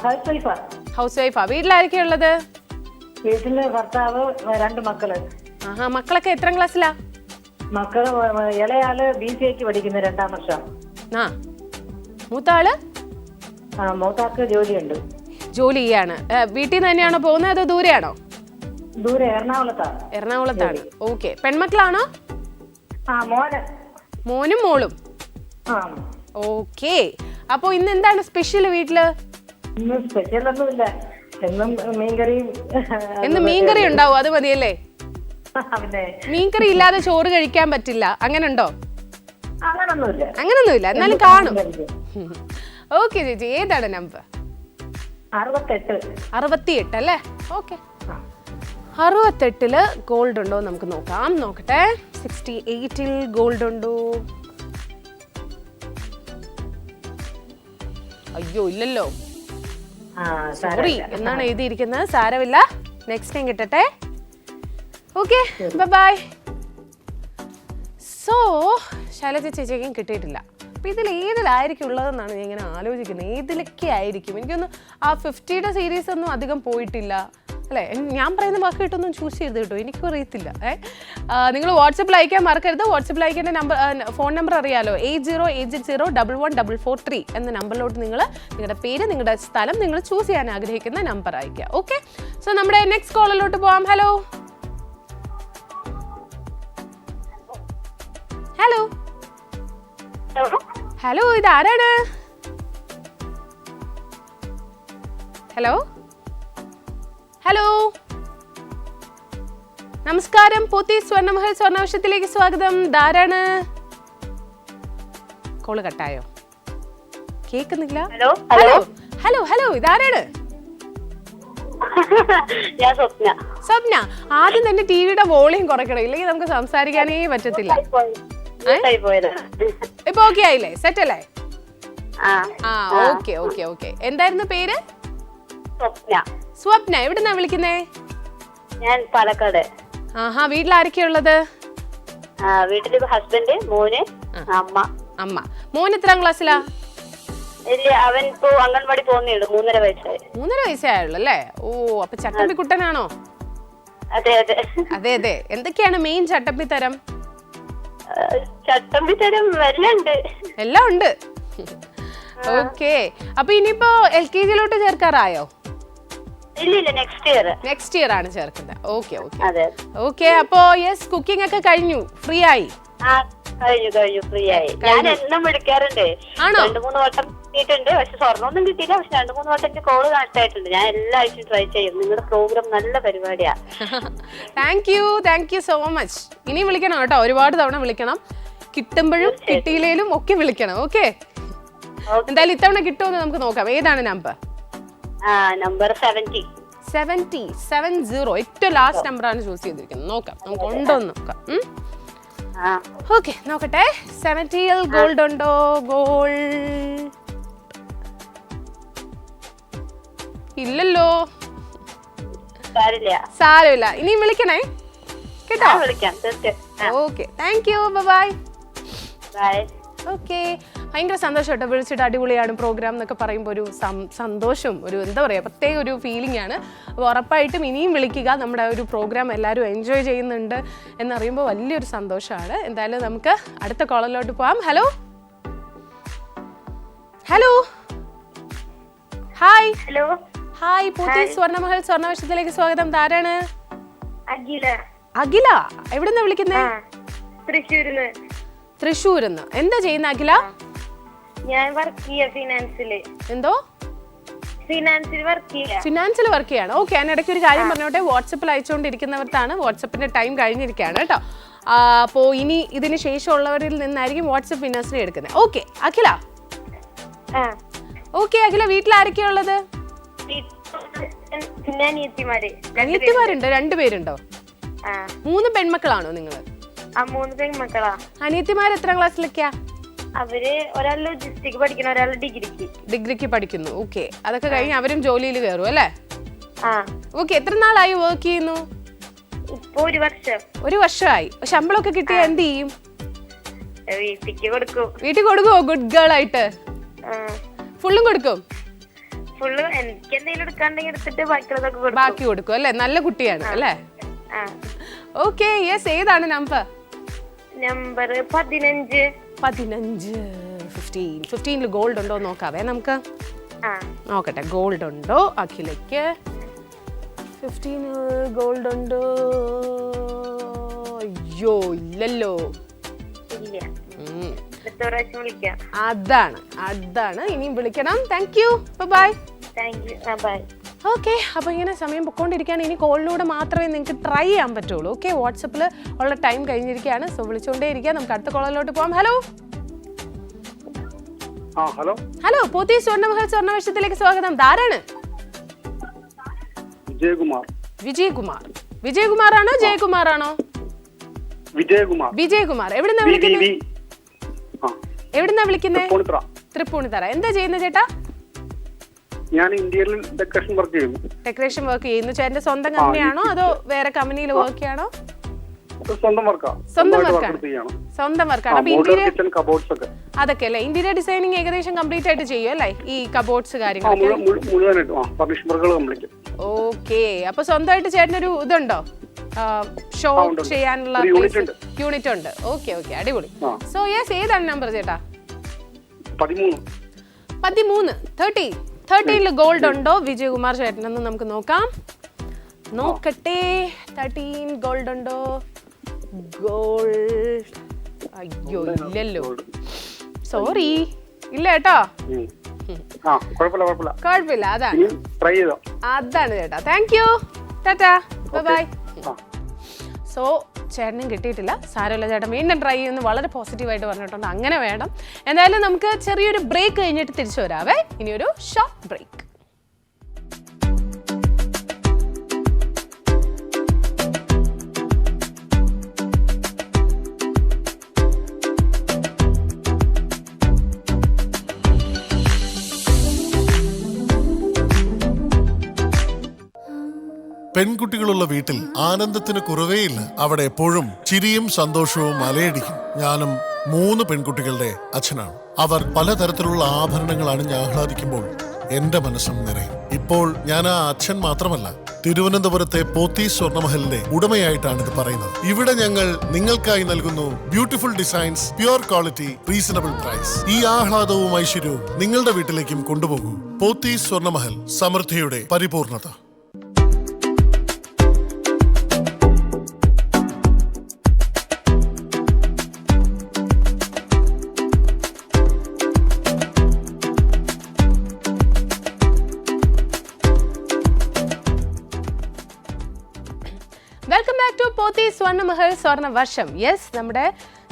ഹൗസ് വൈഫാ. ഹൗസ് വൈഫാ. വീട്ടിലാരൊക്കെയാ ഉള്ളത്? വീട്ടില് ഭർത്താവ്, 2 മക്കള്. ആഹാ, മക്കളൊക്കെ എത്രാം ക്ലാസ്സിലാ? മക്കള് ഇളയാള് BCAക്ക് പഠിക്കുന്നു, 2ാം വർഷം. ആ, മൂത്താള്? മൂത്താക്ക് ജോലിയുണ്ട്. ജോലി ചെയ്യാണ്. വീട്ടിൽ നിന്ന് തന്നെയാണോ പോകുന്നത് അതോ ദൂരെയാണോ? ദൂരെ, എറണാകുളത്താണ്. എറണാകുളത്താണ്. ഓക്കെ, പെൺമക്കളാണോ? മോന്. മോനും മോളും. ഓക്കെ, അപ്പൊ ഇന്ന് എന്താണ് സ്പെഷ്യൽ വീട്ടില്? ഇന്ന് സ്പെഷ്യൽ ഒന്നുമില്ല, എന്നും മീൻകറിയും. എന്ന് മീൻകറി ഉണ്ടാവും, അത് മതിയല്ലേ? പിന്നെ മീൻകറി ഇല്ലാതെ ചോറ് കഴിക്കാൻ പറ്റില്ല, അങ്ങനെ ഉണ്ടോ? അങ്ങനൊന്നുമില്ല, എന്നാലും കാണും. ഓക്കെ ചേച്ചി, ഏതാണ് നമ്പർ? 68 അല്ലേ? ഓക്കെ, 68-ല് ഗോൾഡ് ഉണ്ടോ നമുക്ക് നോക്കാം. നോക്കട്ടെ. 68-ൽ ഗോൾഡ് ഉണ്ടോ? അയ്യോ, ഇല്ലല്ലോ. സോറി എന്നാണ് എഴുതിയിരിക്കുന്നത്. സാരമില്ല, നെക്സ്റ്റ് ടൈം കിട്ടട്ടെ. Okay, bye. സോ ശൈലജ ചേച്ചിക്കും കിട്ടിയിട്ടില്ല. അപ്പം ഇതിൽ ഏതിലായിരിക്കും ഉള്ളതെന്നാണ് ഞാൻ ഇങ്ങനെ ആലോചിക്കുന്നത്. ഏതിലൊക്കെ ആയിരിക്കും? എനിക്കൊന്നും ആ 50യുടെ സീരീസ് ഒന്നും അധികം പോയിട്ടില്ല അല്ലേ. ഞാൻ പറയുന്ന വാക്ക് കിട്ടൊന്നും ചൂസ് ചെയ്ത് കേട്ടോ, എനിക്കും അറിയത്തില്ല. നിങ്ങൾ വാട്സപ്പിൽ അയക്കാൻ മറക്കരുത്. വാട്സപ്പിൽ അയക്കേണ്ട ഫോൺ നമ്പർ അറിയാലോ, 8080114443 എന്ന നമ്പറിലോട്ട് നിങ്ങൾ നിങ്ങളുടെ പേര്, നിങ്ങളുടെ സ്ഥലം, നിങ്ങൾ ചൂസ് ചെയ്യാൻ ആഗ്രഹിക്കുന്ന നമ്പർ അയക്കുക. ഓക്കെ, സോ നമ്മുടെ നെക്സ്റ്റ് കോളിലോട്ട് പോവാം. ഹലോ. ഹലോ. ഹലോ, ഇതാരാണ്? ഹലോ. ഹലോ, നമസ്കാരം. പോത്തി സ്വർണ്ണമഹൽ സ്വർണ്ണവർഷത്തിലേക്ക് സ്വാഗതം. ധാരാണ്? കോള് കട്ടായോ? കേൾക്കുന്നില്ല. ഹലോ. ഹലോ ഹലോ, ഇതാരാണ്? ഞാൻ സ്വപ്ന. സ്വപ്ന, ആദ്യം തന്നെ ടിവിയുടെ വോളിയം കുറയ്ക്കണം, ഇല്ലെങ്കിൽ നമുക്ക് സംസാരിക്കാനേ പറ്റത്തില്ല. ഇപ്പൊ ഓക്കെ ആയില്ലേ? സെറ്റ് അല്ലേ? Okay okay okay. എന്തായിരുന്നു പേര്? സ്വപ്ന. സ്വപ്ന, എവിടുന്നാ വിളിക്കുന്നേ? ഞാൻ പാലക്കാട്. ആഹാ, വീട്ടിൽ ആരൊക്കെയാ ഉള്ളത്? വീട്ടില് ഹസ്ബൻഡ്, മോന്, അമ്മ. അമ്മ. മോൻ എത്രാം ക്ലാസ്സിലാ? ഇല്ല, അവൻ ഇപ്പൊ അംഗൻവാടി പോകുന്നേയുള്ളൂ. 3.5 വയസ്സായി. 3.5 വയസ്സേ ആയുള്ളൂ അല്ലേ? ഓ, അപ്പൊ ചട്ടമ്പിക്കുട്ടനാണോ? അതെ അതെ അതെ അതെ. എന്തൊക്കെയാണ് മെയിൻ ചട്ടമ്പി തരം? ചട്ടമ്പി തരം എല്ലാം ഉണ്ട്. ഓക്കെ, അപ്പൊ ഇനിയിപ്പോ LKG-ലോട്ട് ചേർക്കാറായോ? ഇല്ല, നെക്സ്റ്റ് ഇയർ ആണ് ചേർക്കുന്നത്. ഓക്കെ ഓക്കെ അതെ. ഓക്കെ, അപ്പോ യെസ്, കുക്കിംഗ് ഒക്കെ കഴിഞ്ഞു, ഫ്രീ ആയി? കഴിഞ്ഞു ഫ്രീ ആയി. ഞാൻ എന്നും വിളിക്കാറുണ്ട്, 2-3 വട്ടം കിട്ടിയിട്ടുണ്ട്. പക്ഷെ സ്വർണ്ണമൊന്നും കിട്ടിയില്ല. പക്ഷെ 2-3 വട്ടം എനിക്ക് കോള് കണക്ട് ആയിട്ടുണ്ട്. ഞാൻ എല്ലാ ആഴ്ചയും ട്രൈ ചെയ്യും. നിങ്ങളുടെ പ്രോഗ്രാം നല്ല പരിപാടിയാ. Thank you so much. ഇനി വിളിക്കണം കേട്ടോ, ഒരുപാട് തവണ വിളിക്കണം. കിട്ടുമ്പോഴും കിട്ടിയില്ലേലും ഒക്കെ വിളിക്കണം. ഓക്കെ, എന്തായാലും ഇത്തവണ കിട്ടുമെന്ന് നമുക്ക് നോക്കാം. ഏതാണ് നമ്പർ? നമ്പർ 70. ഏറ്റവും ലാസ്റ്റ് നമ്പറാണ് ചൂസ് ചെയ്തിരിക്കുന്നത്. നോക്കാം, നമുക്ക് ഉണ്ടോ എന്ന് നോക്കാം. ഓക്കെ, നോക്കട്ടെ. 70-ൽ ഗോൾഡ് ഉണ്ടോ? ഗോൾഡ് ഇല്ലല്ലോ. സാരമില്ല, ഇനിയും വിളിക്കണേ കേട്ടോ. Okay, thank you, bye. Okay, ഭയങ്കര സന്തോഷം കേട്ടോ, വിളിച്ചിട്ട് അടിപൊളിയാണ് പ്രോഗ്രാം എന്നൊക്കെ പറയുമ്പോൾ ഒരു സന്തോഷം, ഒരു എന്താ പറയുക, പ്രത്യേക ഒരു ഫീലിംഗ് ആണ്. അപ്പോൾ ഉറപ്പായിട്ടും ഇനിയും വിളിക്കുക. നമ്മുടെ ഒരു പ്രോഗ്രാം എല്ലാവരും എൻജോയ് ചെയ്യുന്നുണ്ട് എന്നറിയുമ്പോൾ വലിയൊരു സന്തോഷമാണ്. എന്തായാലും നമുക്ക് അടുത്ത കോളിലോട്ട് പോവാം. Hello. Hello. Hi. Hello. Hi, Pothy Swarnamahal സ്വർണ്ണവർഷത്തിലേക്ക് സ്വാഗതം. ആരാണ്? അഖില. എവിടുന്നാ വിളിക്കുന്നേ? തൃശ്ശൂരിന്ന്. എന്താ ചെയ്യുന്ന അഖില? ഞാൻ വർക്ക് ചെയ്യാ ഫിനാൻസില്. എന്തോ? ഫിനാൻസിൽ വർക്ക് ചെയ്യാണ്. ഓക്കെ, അതിനിടയ്ക്ക് ഒരു കാര്യം പറഞ്ഞോട്ടെ. വാട്സപ്പിൽ അയച്ചുകൊണ്ടിരിക്കുന്നവർക്കാണ് വാട്സപ്പിന്റെ ടൈം കഴിഞ്ഞിരിക്കുകയാണ് കേട്ടോ. അപ്പോൾ ഇനി ഇതിന് ശേഷമുള്ളവരിൽ നിന്നായിരിക്കും വാട്സപ്പ് ഫിനാൻസിനെ എടുക്കുന്നത്. ഓക്കെ അഖില. ഓക്കെ അഖില, വീട്ടിൽ ആരൊക്കെയാ ഉള്ളത്? പിന്നെ അനിയത്തിമാര്. അനിയത്തിമാരുണ്ട്, രണ്ടുപേരുണ്ടോ? ആ 3 പെൺമക്കളാണോ നിങ്ങള്? ആ 3 പെൺമക്കളാ. അനിയത്തിമാർ എത്രാം ക്ലാസ്സിലൊക്കെയാ? അവര് ഒരാൾ ലോജിസ്റ്റിക് പഠിക്കണം, ഒരാൾ ഡിഗ്രിക്ക് പഠിക്കുന്നു. ഓക്കെ, അതൊക്കെ കഴിഞ്ഞ് അവരും ജോലിയിൽ കയറും അല്ലേ? ആ ഓക്കെ, എത്ര നാളായി വർക്ക് ചെയ്യുന്നു? ഇപ്പൊ 1 വർഷം. 1 വർഷമായി. ശമ്പളമൊക്കെ കിട്ടിയാ എന്ത് ചെയ്യും? വീട്ടിക്ക് കൊടുക്കും. വീട്ടിൽ കൊടുക്കുവോ? ഗുഡ് ഗേൾ ആയിട്ട് ഫുള്ളും കൊടുക്കും? ഫുള്ള് എനിക്ക് എന്തെങ്കിലും എടുക്കാണ്ടെങ്കിൽ എടുത്തിട്ട് ബാക്കിയുള്ളതൊക്കെ കൊടുക്കും. ബാക്കി കൊടുക്കും അല്ലേ? നല്ല കുട്ടിയാണ് അല്ലേ? Okay, yes. ഏതാണ് നമ്പർ? നമ്പർ 15. 15 ഗോൾഡ് ഉണ്ടോ നോക്കാവേ നമുക്ക്. നോക്കട്ടെ, ഗോൾഡ് ഉണ്ടോ അഖിലയ്ക്ക്? 15 ഗോൾഡ് ഉണ്ടോ? അയ്യോ ഇല്ലല്ലോ. അതാണ് ഇനിയും വിളിക്കണം. Thank you, bye. ഓക്കെ, അപ്പൊ ഇങ്ങനെ സമയം പൊക്കോണ്ടിരിക്കുകയാണ്. ഇനി കോളിലൂടെ മാത്രമേ നിങ്ങൾക്ക് ട്രൈ ചെയ്യാൻ പറ്റുള്ളൂ. ഓക്കെ, വാട്സപ്പിൽ ഉള്ള ടൈം കഴിഞ്ഞിരിക്കുകയാണ്. സോ വിളിച്ചുകൊണ്ടേ ഇരിക്കുക. നമുക്ക് അടുത്ത കോളിലോട്ട് പോകാം. ഹലോ ഹലോ, പോത്തി സ്വർണ്ണമഹൽ സ്വർണ്ണവേഷത്തിലേക്ക് സ്വാഗതം. ധാരാണ്? വിജയകുമാർ ആണോ ജയകുമാർ ആണോ? വിജയകുമാർ. എവിടുന്നാ വിളിക്കുന്നേ? തൃപ്പൂണിത്തറ. എന്താ ചെയ്യുന്നത് ചേട്ടാ? ഞാൻ ഇന്ത്യയിൽ ഡെക്കറേഷൻ വർക്ക് ചെയ്യുന്നു. ഡെക്കറേഷൻ വർക്ക് ചെയ്യുന്നു. ചേട്ടന്റെ സ്വന്തം കമ്പനിയാണോ അതോ വേറെ കമ്പനിയിൽ വർക്ക് ചെയ്യാണോ? സ്വന്തം വർക്കാണ്. അപ്പൊ ഇന്റീരിയർ അതൊക്കെ അല്ലേ? ഇന്റീരിയർ ഡിസൈനിങ് ഏകദേശം കംപ്ലീറ്റ് ആയിട്ട് ചെയ്യും അല്ലേ? ഈ കബോർഡ്സ് കാര്യങ്ങളൊക്കെ ഓക്കെ. അപ്പൊ സ്വന്തമായിട്ട് ചേട്ടനൊരു ഇതുണ്ടോ, ഷോ ചെയ്യാനുള്ള യൂണിറ്റ് ഉണ്ട്? ഓക്കെ, അടിപൊളി. സോ യെസ്, ഏതാണ് നമ്പർ ചേട്ടാ? 13 ഗോൾഡ് ഉണ്ടോ വിജയകുമാർ ചേട്ടനെന്ന് നമുക്ക് നോക്കട്ടെ. 13 ഗോൾഡ് ഉണ്ടോ? ഗോൾഡ് അയ്യോ ഇല്ലല്ലോ, സോറി, ഇല്ല കേട്ടോ. കുഴപ്പമില്ല, അതാണ് ചേട്ടാ. Thank you, tata, bye. So ചേട്ടനും കിട്ടിയിട്ടില്ല, സാരമില്ല ചേട്ടൻ വീണ്ടും ട്രൈ ചെയ്യുന്നു. വളരെ പോസിറ്റീവായിട്ട് പറഞ്ഞിട്ടുണ്ട്. അങ്ങനെ വേണം. എന്തായാലും നമുക്ക് ചെറിയൊരു ബ്രേക്ക് കഴിഞ്ഞിട്ട് തിരിച്ചു വരാവേ. ഇനിയൊരു ഷോർട്ട് ബ്രേക്ക്. പെൺകുട്ടികളുള്ള വീട്ടിൽ ആനന്ദത്തിന് കുറവേയില്ല. അവിടെ എപ്പോഴും ചിരിയും സന്തോഷവും അലയടിക്കും. ഞാനും 3 പെൺകുട്ടികളുടെ അച്ഛനാണ്. അവർ പലതരത്തിലുള്ള ആഭരണങ്ങൾ അണിഞ്ഞ് ആഹ്ലാദിക്കുമ്പോൾ എന്റെ മനസ്സും നിറയും. ഇപ്പോൾ ഞാൻ ആ അച്ഛൻ മാത്രമല്ല, തിരുവനന്തപുരത്തെ പോത്തി സ്വർണ്ണമഹലിന്റെ ഉടമയായിട്ടാണ് ഇത് പറയുന്നത്. ഇവിടെ ഞങ്ങൾ നിങ്ങൾക്കായി നൽകുന്നു beautiful designs, pure quality, reasonable price. ഈ ആഹ്ലാദവും ഐശ്വര്യവും നിങ്ങളുടെ വീട്ടിലേക്കും കൊണ്ടുപോകൂ. പോത്തി സ്വർണ്ണമഹൽ, സമൃദ്ധിയുടെ പരിപൂർണത. Welcome back to Pothy Swarnamahal Swarnavarsham. Yes, നമ്മുടെ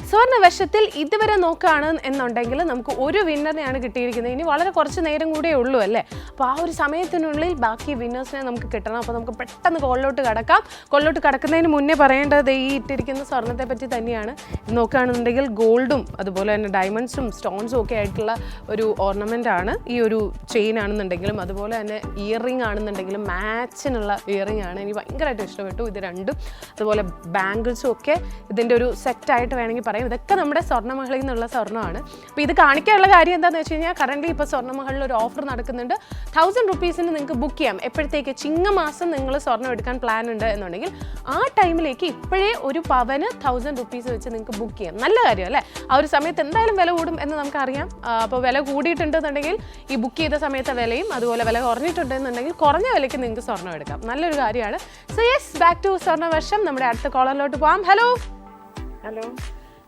സ്വർണ്ണവർഷത്തിൽ ഇതുവരെ നോക്കുകയാണ് എന്നുണ്ടെങ്കിൽ നമുക്ക് ഒരു വിന്നറിനെയാണ് കിട്ടിയിരിക്കുന്നത്. ഇനി വളരെ കുറച്ച് നേരം കൂടെ ഉള്ളൂ അല്ലേ? അപ്പോൾ ആ ഒരു സമയത്തിനുള്ളിൽ ബാക്കി വിന്നേഴ്സിനെ നമുക്ക് കിട്ടണം. അപ്പോൾ നമുക്ക് പെട്ടെന്ന് കോളിലോട്ട് കടക്കാം. കോളിലോട്ട് കടക്കുന്നതിന് മുന്നേ പറയേണ്ടത് ഈ ഇട്ടിരിക്കുന്ന സ്വർണ്ണത്തെ പറ്റി തന്നെയാണ്. നോക്കുകയാണെന്നുണ്ടെങ്കിൽ ഗോൾഡും അതുപോലെ തന്നെ ഡയമണ്ട്സും സ്റ്റോൺസും ഒക്കെ ആയിട്ടുള്ള ഒരു ഓർണമെൻ്റ് ആണ്. ഈ ഒരു ചെയിൻ ആണെന്നുണ്ടെങ്കിലും അതുപോലെ തന്നെ ഇയർ റിംഗ് ആണെന്നുണ്ടെങ്കിലും മാച്ചിനുള്ള ഇയർ റിംഗ് ആണ്. എനിക്ക് ഭയങ്കരമായിട്ട് ഇഷ്ടപ്പെട്ടു ഇത് രണ്ടും. അതുപോലെ ബാംഗിൾസും ഒക്കെ ഇതിൻ്റെ ഒരു സെറ്റായിട്ട് വേണമെങ്കിൽ പറയും. ഇതൊക്കെ നമ്മുടെ സ്വർണ്ണമഹലിൽ നിന്നുള്ള സ്വർണ്ണമാണ്. അപ്പോൾ ഇത് കാണിക്കാനുള്ള കാര്യം എന്താണെന്ന് വെച്ച് കഴിഞ്ഞാൽ കറൻ്റ് ഇപ്പോൾ സ്വർണ്ണമഹലിൽ ഒരു ഓഫർ നടക്കുന്നുണ്ട്. 1000 റുപ്പീസിന് നിങ്ങൾക്ക് ബുക്ക് ചെയ്യാം. എപ്പോഴത്തേക്ക് ചിങ്ങമാസം നിങ്ങൾ സ്വർണ്ണം എടുക്കാൻ പ്ലാൻ ഉണ്ട് എന്നുണ്ടെങ്കിൽ ആ ടൈമിലേക്ക് ഇപ്പോഴേ ഒരു പവന് 1000 റുപ്പീസ് വെച്ച് നിങ്ങൾക്ക് ബുക്ക് ചെയ്യാം. നല്ല കാര്യം അല്ലേ? ആ ഒരു സമയത്ത് എന്തായാലും വില കൂടും എന്ന് നമുക്കറിയാം. അപ്പോൾ വില കൂടിയിട്ടുണ്ടെന്നുണ്ടെങ്കിൽ ഈ ബുക്ക് ചെയ്ത സമയത്തെ വിലയും അതുപോലെ വില കുറഞ്ഞിട്ടുണ്ടെന്നുണ്ടെങ്കിൽ കുറഞ്ഞ വിലയ്ക്ക് നിങ്ങൾക്ക് സ്വർണ്ണം എടുക്കാം. നല്ലൊരു കാര്യമാണ്. So yes, back to Swarnavarsham. നമ്മുടെ അടുത്ത കോളറിലോട്ട് പോകാം. ഹലോ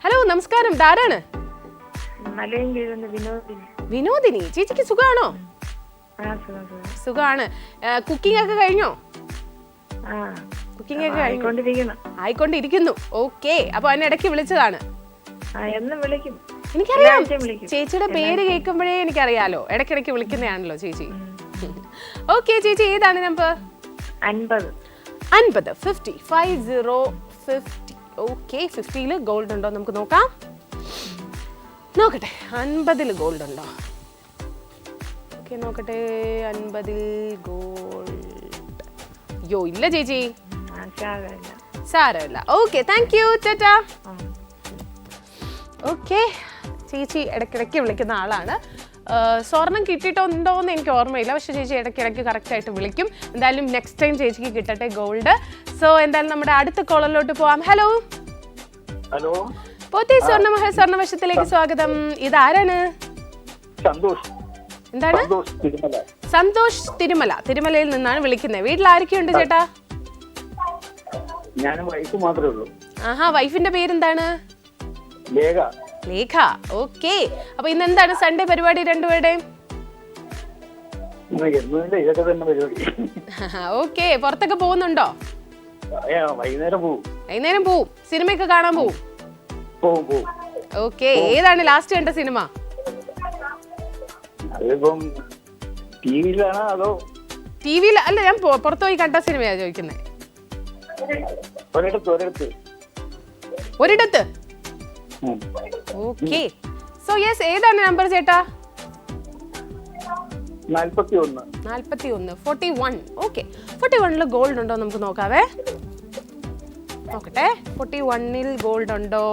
ഹലോ, നമസ്കാരം. ആരാണ്? വിനോദിനി. ചേച്ചിക്ക് സുഖാണോ? സുഖാണ്. കുക്കിംഗ് ഒക്കെ കഴിഞ്ഞോ? കുക്കിംഗ് ഒക്കെ ആയിക്കൊണ്ടിരിക്കുന്നു. ഓക്കെ, അപ്പൊ അതിനിടയ്ക്ക് വിളിച്ചതാണ്. എനിക്കറിയാം, ചേച്ചിയുടെ പേര് കേൾക്കുമ്പോഴേ എനിക്കറിയാലോ. ഇടയ്ക്കിടയ്ക്ക് വിളിക്കുന്നതാണല്ലോ ചേച്ചി. ഓക്കെ ചേച്ചി, ഏതാണ് നമ്പർ? 50. 50 50. ഓക്കെ, 50-ൽ ഗോൾഡ് ഉണ്ടോ നമുക്ക് നോക്കാം. നോക്കട്ടെ 50-ൽ ഗോൾഡ് ഉണ്ടോ. ഓക്കെ, നോക്കട്ടെ 50-ൽ ഗോൾഡ്. യോ ഇല്ല ചേച്ചി, സാരമില്ല. Okay, thank you, Tata. Okay, ചേച്ചി ഇടയ്ക്കിടയ്ക്ക് വിളിക്കുന്ന ആളാണ്. സ്വർണം കിട്ടിയിട്ടുണ്ടോ എന്ന് എനിക്ക് ഓർമ്മയില്ല, പക്ഷെ ചേച്ചി ഇടയ്ക്കിടയ്ക്ക് കറക്റ്റായിട്ട് വിളിക്കും. എന്തായാലും നെക്സ്റ്റ് ടൈം ചേച്ചിക്ക് കിട്ടട്ടെ ഗോൾഡ്. സോ എന്തായാലും നമ്മുടെ അടുത്ത കോളറിലോട്ട് പോവാം. ഹലോ ഹലോ, പോത്തി സ്വർണ്ണമഹൽ സ്വർണ്ണവശത്തിലേക്ക് സ്വാഗതം. ഇതാരാണ്? എന്താണ്? സന്തോഷ് തിരുമല. തിരുമലയിൽ നിന്നാണ് വിളിക്കുന്നത്. വീട്ടിൽ ആരൊക്കെയുണ്ട് ചേട്ടാ? ഞാനും വൈഫ് മാത്രമേ ഉള്ളൂ. ആഹാ, വൈഫിന്റെ പേരെന്താണ്? ലേഖ. ലേഖ. ഓക്കെ, അപ്പൊ ഇന്ന് എന്താണ് സൺഡേ പരിപാടി രണ്ടുപേരുടെയും? ഇതൊക്കെ തന്നെ പരിപാടി. ഓക്കെ, പുറത്തൊക്കെ പോകുന്നുണ്ടോ? വൈകുന്നേരം പോവും. വൈകുന്നേരം പോവും. സിനിമയൊക്കെ കാണാൻ പോവും? പോവും. ഓക്കെ, ഏതാണ് ലാസ്റ്റ് കണ്ട സിനിമ? അതിപ്പം ടിവിയിലാണോ അതോ? ടിവിയിൽ അല്ല, ഞാൻ പുറത്തു പോയി കണ്ട സിനിമയാ ചോദിക്കുന്നത്. ഒരിടത്ത്. ഓക്കെ, സോ യെസ്, ഏതാണ് നമ്പർ ചേട്ടാ? 41. 41. ഓക്കെ, 41-ൽ ഗോൾഡ് ഉണ്ടോ നമുക്ക് നോക്കാവേ. നോക്കട്ടെ, 41-ൽ ഗോൾഡ് ഉണ്ടോ?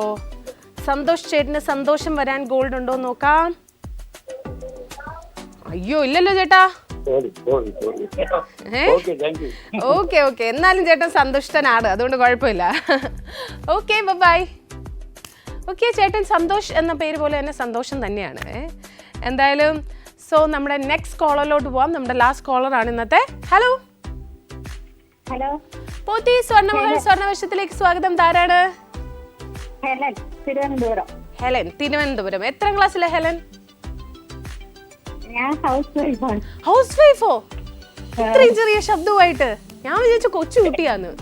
സന്തോഷ് ചേട്ടന് സന്തോഷം വരാൻ ഗോൾഡ് ഉണ്ടോ നോക്കാം. അയ്യോ ഇല്ലല്ലോ ചേട്ടാ. ഓക്കെ, എന്നാലും ചേട്ടൻ സന്തുഷ്ടനാണ്, അതുകൊണ്ട് കുഴപ്പമില്ല. Okay, bye. ഓക്കെ, ചേട്ടൻ സന്തോഷ് എന്ന പേര് പോലെ തന്നെ സന്തോഷം തന്നെയാണ്. എന്തായാലും സോ നമ്മുടെ നെക്സ്റ്റ് കോളറിലോട്ട് പോവാം. നമ്മുടെ ലാസ്റ്റ് കോളറാണ് ഇന്നത്തെ. ഹലോ ഹലോ, പോത്തി സ്വർണ്ണമഹൽ സ്വർണ്ണവശത്തിലേക്ക് സ്വാഗതം. ധാരാണ്? ഹെലൻ, തിരുവനന്തപുരം. ഹെലൻ, തിരുവനന്തപുരം. എത്ര ക്ലാസ്സിലെ ഹെലൻ? ഞാൻ ഹൗസ് വൈഫാണ്. ഹൗസ് വൈഫോ? ഇത്രയും ചെറിയ ശബ്ദവുമായിട്ട്? ഞാൻ വിചാരിച്ചു കൊച്ചു കുട്ടിയാന്ന്.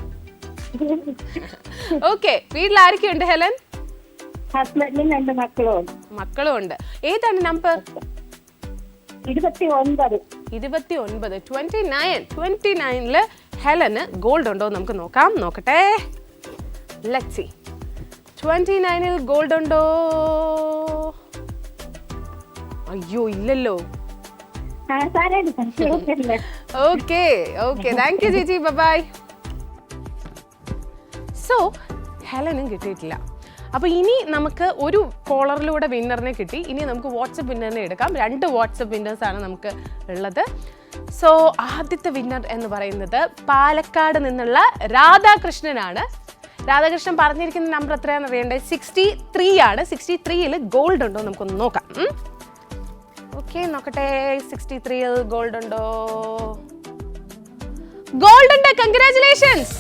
ഓക്കെ, വീട്ടിൽ ആരൊക്കെയുണ്ട് ഹെലൻ? ഹസ്ബൻഡും 2 മക്കളും. മക്കളും ഉണ്ട്. ഏതാണ് നമ്പർ? 29. 29. ഹെലന് ഗോൾഡ് ഉണ്ടോ നമുക്ക് നോക്കാം. നോക്കട്ടെ, ലെറ്റ്സ് സീ. 29-ൽ ഗോൾഡ് ഉണ്ടോ? അയ്യോ ഇല്ലല്ലോ. ഓക്കെ, താങ്ക് യു ചേച്ചി, ബൈ. സോ ഹെലനും കിട്ടിയിട്ടില്ല. അപ്പോൾ ഇനി നമുക്ക് ഒരു കോളറിലൂടെ വിന്നറിനെ കിട്ടി. ഇനി നമുക്ക് വാട്സപ്പ് വിന്നറിനെ എടുക്കാം. 2 വാട്സപ്പ് വിന്നേഴ്സാണ് നമുക്ക് ഉള്ളത്. സോ ആദ്യത്തെ വിന്നർ എന്ന് പറയുന്നത് പാലക്കാട് നിന്നുള്ള രാധാകൃഷ്ണനാണ്. രാധാകൃഷ്ണൻ പറഞ്ഞിരിക്കുന്ന നമ്പർ എത്രയാണെന്ന് അറിയണ്ടേ? 63 ആണ്. 63-ൽ ഗോൾഡ് ഉണ്ടോ നമുക്കൊന്ന് നോക്കാം. ഓക്കെ, നോക്കട്ടെ, 63-ൽ ഗോൾഡ് ഉണ്ടോ? ഗോൾഡ് ഉണ്ട്. കൺഗ്രാറ്റുലേഷൻസ്.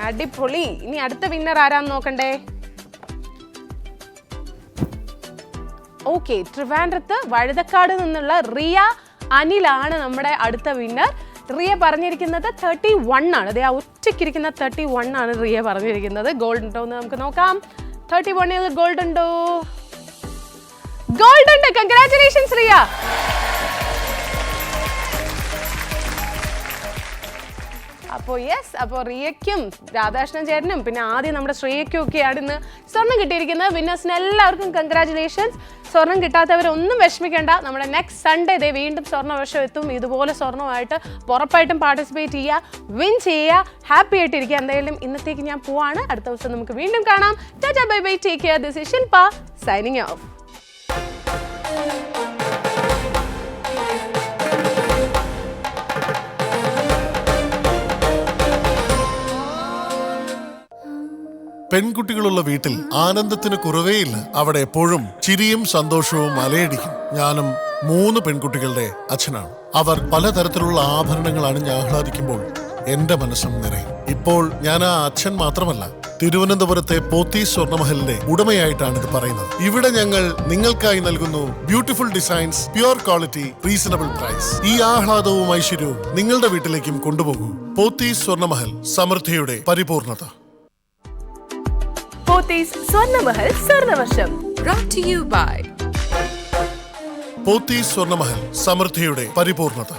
അടിപൊളി. ഇനി അടുത്ത വിന്നർ ആരാന്ന് നോക്കണ്ടേ. ഓക്കെ, ട്രിവാൻഡ്രത്ത് വഴുതക്കാട് നിന്നുള്ള റിയ അനിലാണ് നമ്മുടെ അടുത്ത വിന്നർ. റിയ പറഞ്ഞിരിക്കുന്നത് 31 ആണ്. അതെ, ആ ഒറ്റയ്ക്കിരിക്കുന്ന 31 ആണ് റിയ പറഞ്ഞിരിക്കുന്നത്. ഗോൾഡ് ഉണ്ടോ എന്ന് നമുക്ക് നോക്കാം. 31-ൽ ഗോൾഡ് ഉണ്ടോ? ഗോൾഡ് ഉണ്ട്. കൺഗ്രാറ്റുലേഷൻസ് റിയ. അപ്പോൾ റിയയ്ക്കും രാധാകൃഷ്ണൻ ചേട്ടനും പിന്നെ ആദ്യം നമ്മുടെ ശ്രേയയ്ക്കും ഒക്കെയാണ് ഇന്ന് സ്വർണം കിട്ടിയിരിക്കുന്നത്. വിന്നേഴ്സിന് എല്ലാവർക്കും കൺഗ്രാറ്റുലേഷൻസ്. സ്വർണം കിട്ടാത്തവരൊന്നും വിഷമിക്കേണ്ട. നമ്മുടെ നെക്സ്റ്റ് സൺഡേ വീണ്ടും സ്വർണ്ണവർഷം എത്തും. ഇതുപോലെ സ്വർണ്ണമായിട്ട് ഉറപ്പായിട്ടും പാർട്ടിസിപ്പേറ്റ് ചെയ്യുക, വിൻ ചെയ്യുക, ഹാപ്പി ആയിട്ടിരിക്കുക. എന്തായാലും ഇന്നത്തേക്ക് ഞാൻ പോവാണ്. അടുത്ത ദിവസം നമുക്ക് വീണ്ടും കാണാം. Tata, bye bye, take care. This is Shilpa signing off. പെൺകുട്ടികളുള്ള വീട്ടിൽ ആനന്ദത്തിന് കുറവേയില്ല. അവിടെ എപ്പോഴും ചിരിയും സന്തോഷവും അലയടിക്കും. ഞാനും 3 പെൺകുട്ടികളുടെ അച്ഛനാണ്. അവർ പലതരത്തിലുള്ള ആഭരണങ്ങൾ അണിഞ്ഞ് ആഹ്ലാദിക്കുമ്പോൾ എന്റെ മനസ്സും നിറയും. ഇപ്പോൾ ഞാൻ ആ അച്ഛൻ മാത്രമല്ല, തിരുവനന്തപുരത്തെ പോത്തി സ്വർണ്ണമഹലിന്റെ ഉടമയായിട്ടാണ് ഇത് പറയുന്നത്. ഇവിടെ ഞങ്ങൾ നിങ്ങൾക്കായി നൽകുന്നു beautiful designs, pure quality, reasonable price. ഈ ആഹ്ലാദവും ഐശ്വര്യവും നിങ്ങളുടെ വീട്ടിലേക്കും കൊണ്ടുപോകൂ. പോത്തി സ്വർണ്ണമഹൽ, സമൃദ്ധിയുടെ പരിപൂർണത. Pothys Swarnamahal സ്വർണ്ണവർഷം brought to you by Pothys Swarnamahal, സമൃദ്ധിയുടെ പരിപൂർണത.